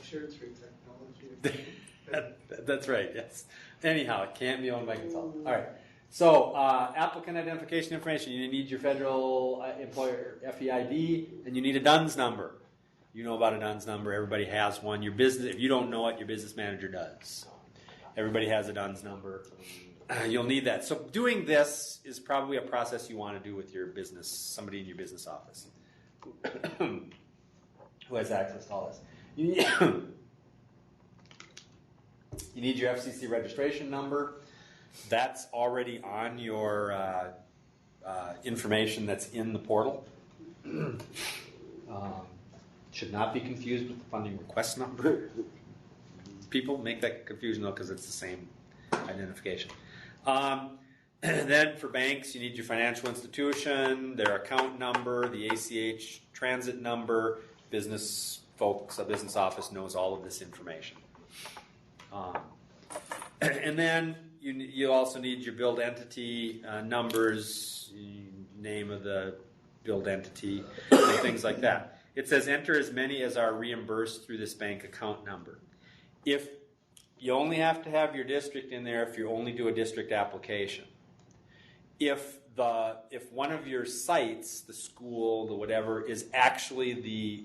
sure it's through technology. That's right, yes. Anyhow, it can't be owned by a consultant. All right. So, applicant identification information. You need your federal employer FEID, and you need a DUNS number. You know about a DUNS number. Everybody has one. Your business, if you don't know it, your business manager does. Everybody has a DUNS number. You'll need that. So, doing this is probably a process you want to do with your business, somebody in your business office who has access to all this. You need your FCC registration number. That's already on your information that's in the portal. Should not be confused with the funding request number. People make that confusion though because it's the same identification. Then for banks, you need your financial institution, their account number, the ACH transit number. Business folks, a business office knows all of this information. And then you also need your billed entity numbers, name of the billed entity, and things like that. It says enter as many as are reimbursed through this bank account number. If you only have to have your district in there if you only do a district application. If one of your sites, the school, the whatever, is actually the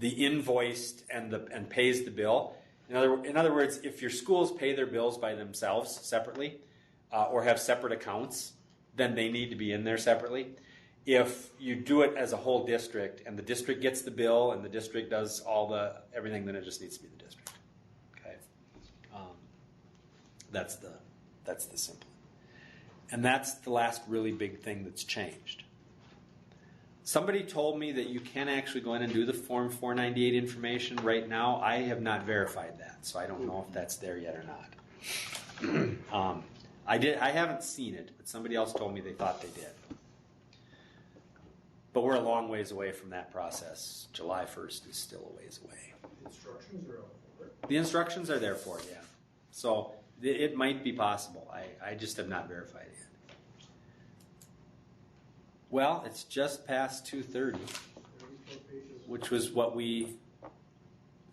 invoiced and pays the bill. In other words, if your schools pay their bills by themselves separately or have separate accounts, then they need to be in there separately. If you do it as a whole district and the district gets the bill and the district does everything, then it just needs to be the district. Okay, that's the simple. And that's the last really big thing that's changed. Somebody told me that you can actually go in and do the Form 498 information right now. I have not verified that, so I don't know if that's there yet or not. I haven't seen it, but somebody else told me they thought they did. But we're a long ways away from that process. July 1st is still a ways away. The instructions are out for it. The instructions are there for it, yeah. So it might be possible. I just have not verified it yet. Well, it's just past 2:30, which was what we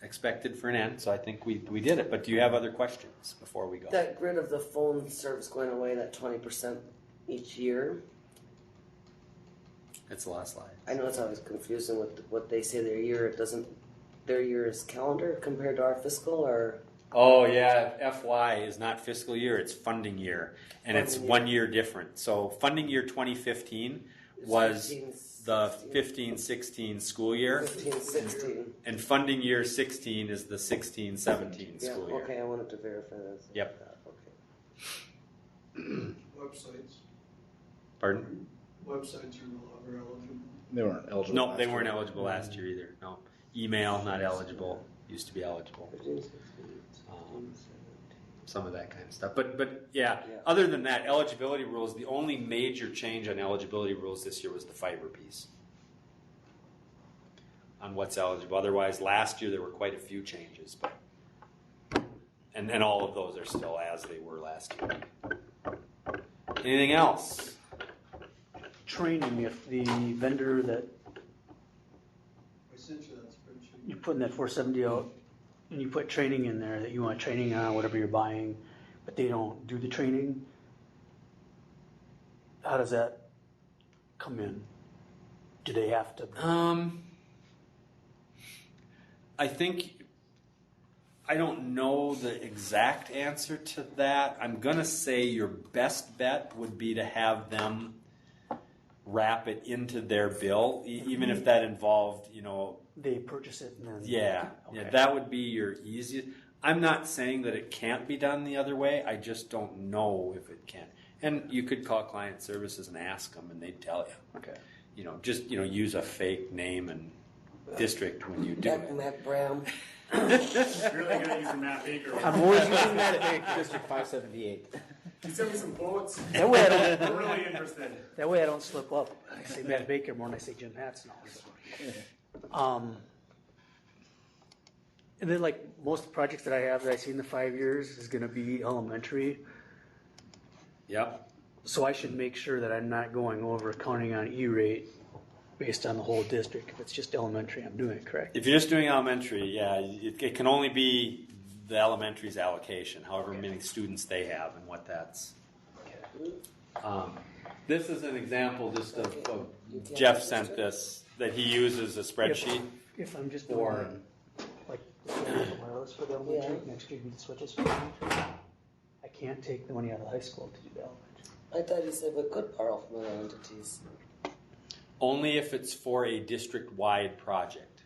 expected for an end, so I think we did it. But do you have other questions before we go? That grid of the phone service going away, that 20% each year. It's the last slide. I know it's always confusing with what they say their year. It doesn't their year's calendar compared to our fiscal, or? Oh yeah, FY is not fiscal year, it's funding year. And it's Funding 1 year different. So funding year 2015 was 15, the 15-16 school year. 15, 16. And funding year 16 is the 16-17 Yeah, school year. okay, I wanted to verify that. Yep. Okay. Websites. Pardon? Websites are no longer eligible. They weren't eligible. No, last they weren't year. eligible last year either. No. Email, not eligible. Used to be eligible. 15, 16, 17. Some of that kind of stuff. But yeah, Yeah. other than that, eligibility rules, the only major change on eligibility rules this year was the fiber piece. On what's eligible. Otherwise, last year there were quite a few changes. And all of those are still as they were last year. Anything else? Training, if the vendor that I sent you that spreadsheet. you're putting that 470 out, and you put training in there that you want training on whatever you're buying, but they don't do the training, how does that come in? Do they have to? I think I don't know the exact answer to that. I'm going to say your best bet would be to have them wrap it into their bill, even if that involved, They purchase it and then. yeah, Okay. that would be your easiest. I'm not saying that it can't be done the other way. I just don't know if it can. And you could call client services and ask them, and they'd tell you. Okay. Just use a fake name and district when you do it. Mac Bram. Really good at using Matt Baker. I'm always using that. District 578. He sent me some quotes. That way I don't. I'm really interested. That way I don't slip up. I say Matt Baker more than I say Jim Hatz now. So. And then like most of the projects that I have that I see in the 5 years is going to be elementary. Yep. So I should make sure that I'm not going over counting on E-rate based on the whole district. If it's just elementary, I'm doing it correct. If you're just doing elementary, yeah, it can only be the elementary's allocation, however many students they have and what that's. This is an example just of Jeff sent this, that he uses a spreadsheet. If I'm just Or- doing like the wireless for the elementary, Yeah. next year we switches for elementary. I can't take the money out of high school to do the elementary. I thought you said we could borrow from other entities. Only if it's for a district-wide project.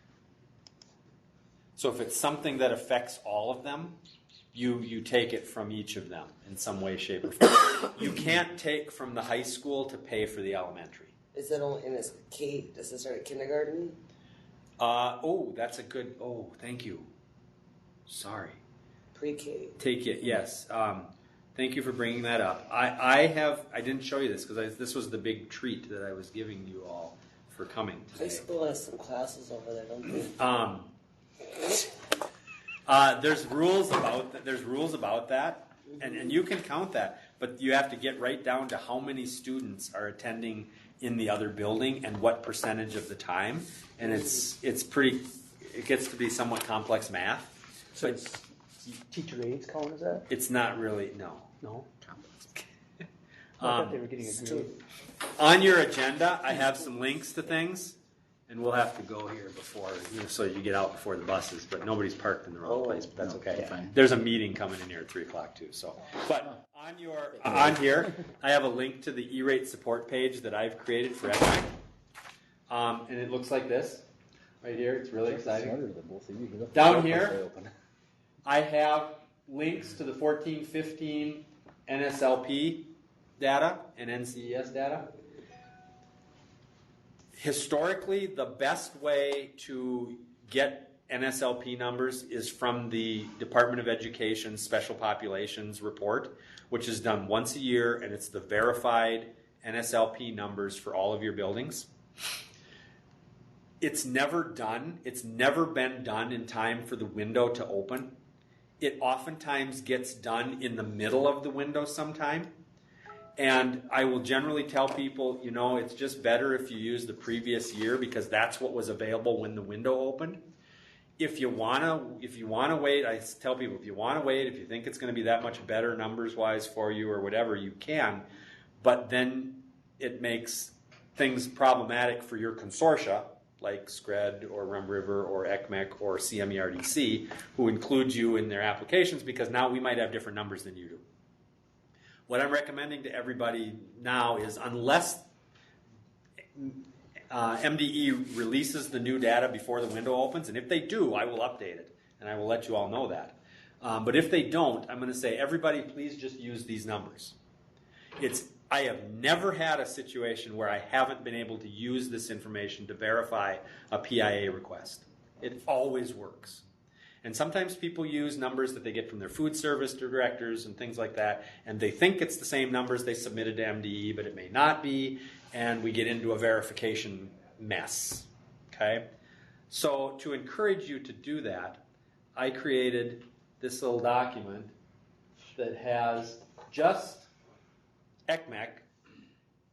So if it's something that affects all of them, you take it from each of them in some way, shape, or form. You can't take from the high school to pay for the elementary. Is that only in this does it start at kindergarten? That's a good, thank you. Sorry. Pre-K? Take it, yes. Thank you for bringing that up. I didn't show you this because this was the big treat that I was giving you all for coming High today. school has some classes over there, don't they? There's rules about that, and you can count that, but you have to get right down to how many students are attending in the other building and what percentage of the time, and it gets to be somewhat complex math. So But it's teacher aides count as that? it's not really, no. No. I thought they were getting a grade. On your agenda, I have some links to things, and we'll have to go here before, so you get out before the buses, but nobody's parked in the wrong place, but that's okay. fine. There's a meeting coming in here at 3 o'clock too, so. But on here, I have a link to the E-rate support page that I've created for ECMECC. And it looks like this, right here, it's really exciting. Smarter than both of you. He left Down the door here. halfway open. I have links to the 14-15 NSLP data and NCES data. Historically, the best way to get NSLP numbers is from the Department of Education Special Populations Report, which is done once a year, and it's the verified NSLP numbers for all of your buildings. It's never been done in time for the window to open. It oftentimes gets done in the middle of the window sometime. And I will generally tell people, it's just better if you use the previous year because that's what was available when the window opened. If you wanna wait, I tell people if you wanna wait, if you think it's going to be that much better numbers wise for you or whatever, you can. But then it makes things problematic for your consortia like SCRED or Rum River or ECMECC or CMERDC, who include you in their applications because now we might have different numbers than you do. What I'm recommending to everybody now is unless MDE releases the new data before the window opens, and if they do, I will update it, and I will let you all know that. But if they don't, I'm going to say, everybody please just use these numbers. I have never had a situation where I haven't been able to use this information to verify a PIA request. It always works. And sometimes people use numbers that they get from their food service directors and things like that, and they think it's the same numbers they submitted to MDE, but it may not be, and we get into a verification mess. Okay? So to encourage you to do that, I created this little document that has just ECMECC,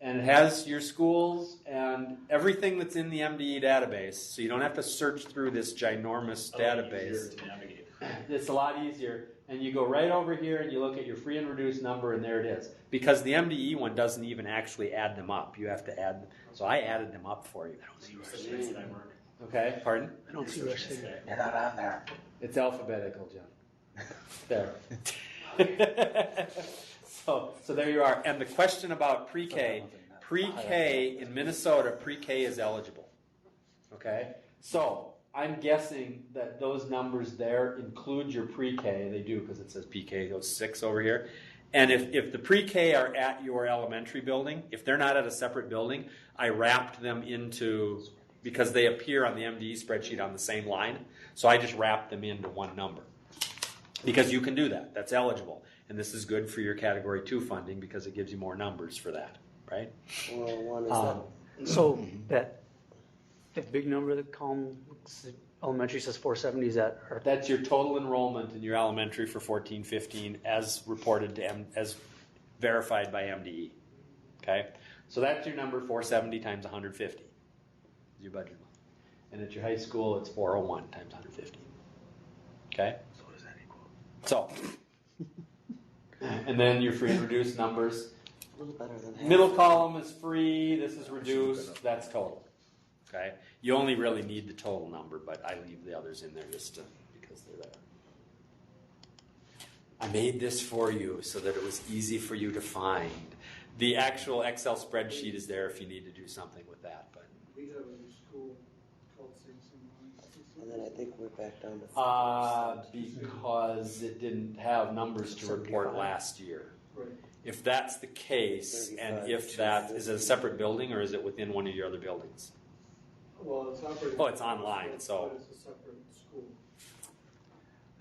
and it has your schools and everything that's in the MDE database, so you don't have to search through this ginormous database. To navigate. It's a lot easier, and you go right over here and you look at your free and reduced number, and there it is. Because the MDE one doesn't even actually add them up. You have to add them. So I added them up for you. Okay, pardon? I don't see where it's You're not on there. It's alphabetical, John. There. So there you are. And the question about pre-K in Minnesota, pre-K is eligible. Okay? So I'm guessing that those numbers there include your pre-K. They do because it says PK, those 6 over here. And if the pre-K are at your elementary building, if they're not at a separate building, I wrapped them into, because they appear on the MDE spreadsheet on the same line, so I just wrapped them into one number. Because you can do that. That's eligible. And this is good for your Category 2 funding because it gives you more numbers for that, right? Well, one is that. So that big number that column elementary says 470, is that? Or That's your total enrollment in your elementary for 14-15 as reported to as verified by MDE. Okay? So that's your number, 470 times 150 is your budget month. And at your high school, it's 401 times 150. Okay? So what does that equal? So, and then your free and reduced numbers. A little better than half. Middle column is free, this is reduced, that's total. Okay? You only really need the total number, but I leave the others in there just because they're there. I made this for you so that it was easy for you to find. The actual Excel spreadsheet is there if you need to do something with that. But We have a school called St. And then I think we're back down to because it didn't have numbers to report last year. Right. If that's the case, and if that, is it a separate building or is it within one of your other buildings? Well, it's operating. Oh, it's online, so. But it's a separate school.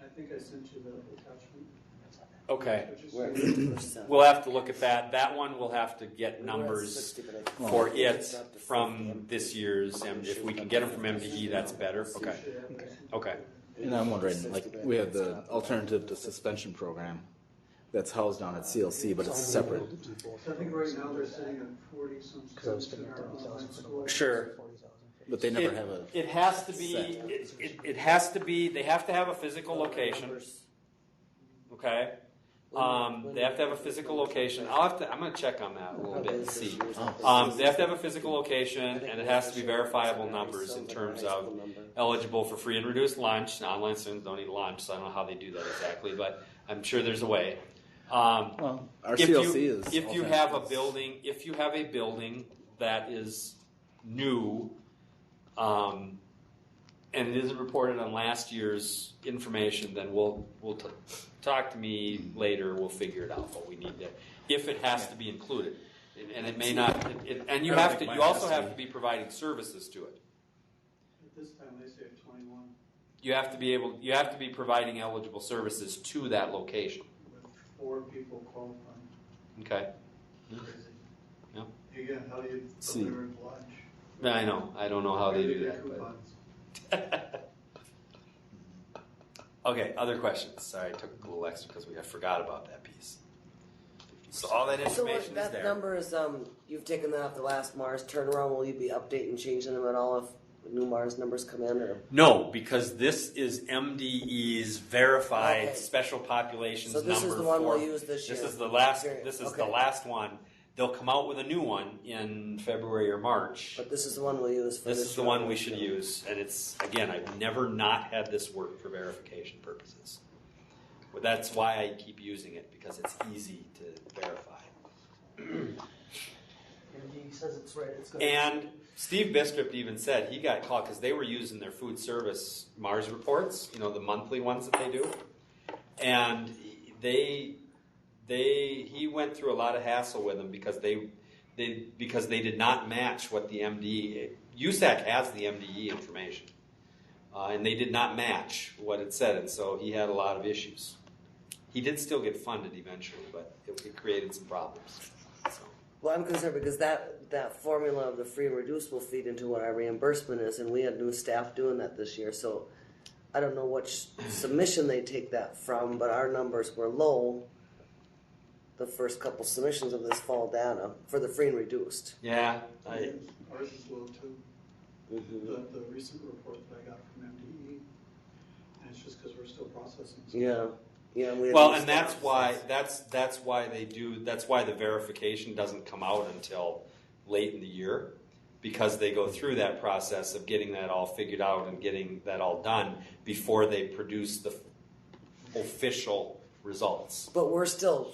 I think I sent you the attachment. Okay. Which is- We're at 50%. We'll have to look at that. That one will have to get numbers for it from this year's, and if we can get them from MDE, that's better. Okay. Okay. And I'm wondering, like, we have the alternative to suspension program that's housed down at CLC, but it's separate. So I think right now they're sitting at 40 some Because I was students in figuring our 30,000 online for the school. Sure. But they never have a. It has to be. set. It has to be. They have to have a physical location. Okay. They have to have a physical location. I'm going to check on that a little bit and see. They have to have a physical location, and it has to be verifiable numbers in terms of eligible for free and reduced lunch. Now, online students don't eat lunch, so I don't know how they do that exactly, but I'm sure there's a way. Well, our If CLC you, is. if you have a building, that is new, and it isn't reported on last year's information, then we'll talk to me later. We'll figure it out. But we need to, if it has to be included, and it may not. And you have to. You also have to be providing services to it. At this time, they say 21 You have to be able. You have to be providing eligible services to that location. with 4 people qualifying. Okay. Crazy. Yep. Again, how do you See. deliver lunch? I know. I don't know how they do Get that. But. coupons. Okay, other questions? Sorry, I took a little extra because I forgot about that piece. So all that So information is that there. number is, you've taken that off the last Mars turnaround. Will you be updating, changing them at all if new Mars numbers come in? Or No, because this is MDE's verified Okay. special populations so number. this is the one for, we'll use this year. This is the last. Period. This is Okay. the last one they'll come out with a new one in February or March. But this is the one we'll use for This this is the year. one we should use, and it's, again, I've never not had this work for verification purposes. But that's why I keep using it, because it's easy to verify. And he says it's right. It's good. And Steve Bistrop even said he got caught because they were using their food service Mars reports, you know, the monthly ones that they do. And he went through a lot of hassle with them because they did not match what the MDE, ECMECC has the MDE information. And they did not match what it said, and so he had a lot of issues. He did still get funded eventually, but it created some problems. So. Well, I'm concerned because that formula of the free and reduced will feed into what our reimbursement is, and we had new staff doing that this year, so I don't know which submission they take that from, but our numbers were low the first couple submissions of this fall data for the free and reduced. Yeah. Ours is low too. Mm-hmm. The recent report that I got from MDE, and it's just because we're still processing. Yeah. Yeah, we had Well, new and that's staff. why that's why the verification doesn't come out until late in the year, because they go through that process of getting that all figured out and getting that all done before they produce the official results. But we're still,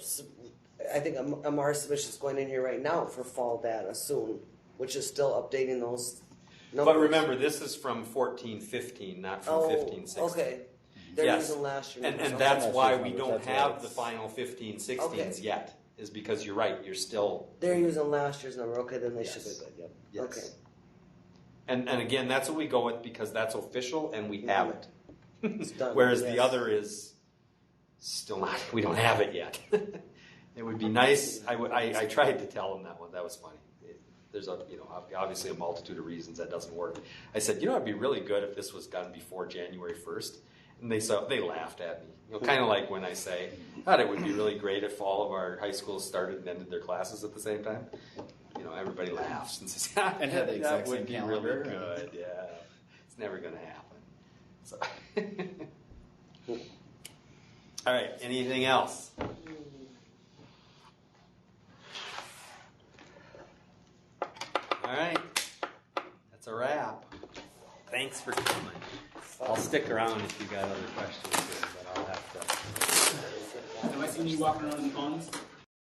I think a Mars submission is going in here right now for fall data soon, which is still updating those numbers. But remember, this is from 14-15, not from 15-16. Okay. They're Yes. using last year. And numbers. that's Last why year's we numbers, don't that's why have it's- the final 15-16s Okay. yet, is because you're right, you're still... They're using last year's number. Okay, then they should be Yes. good. Yep. Yes. Okay. And again, that's what we go with because that's official and we have it. It's done. Whereas Yes. the other is still not, we don't have it yet. It would be nice, I tried to tell them that one, that was funny. There's obviously a multitude of reasons that doesn't work. I said, it'd be really good if this was done before January 1st. And they laughed at me. Kind of like when I say, thought it would be really great if all of our high schools started and ended their classes at the same time. Everybody laughs and says, And had the exact that would same be calendar. really good. Yeah, it's never going to happen. So, all right. Anything else? All right. That's a wrap. Thanks for coming. I'll stick around if you got other questions, but I'll have to. Have I seen you walking around in ponds?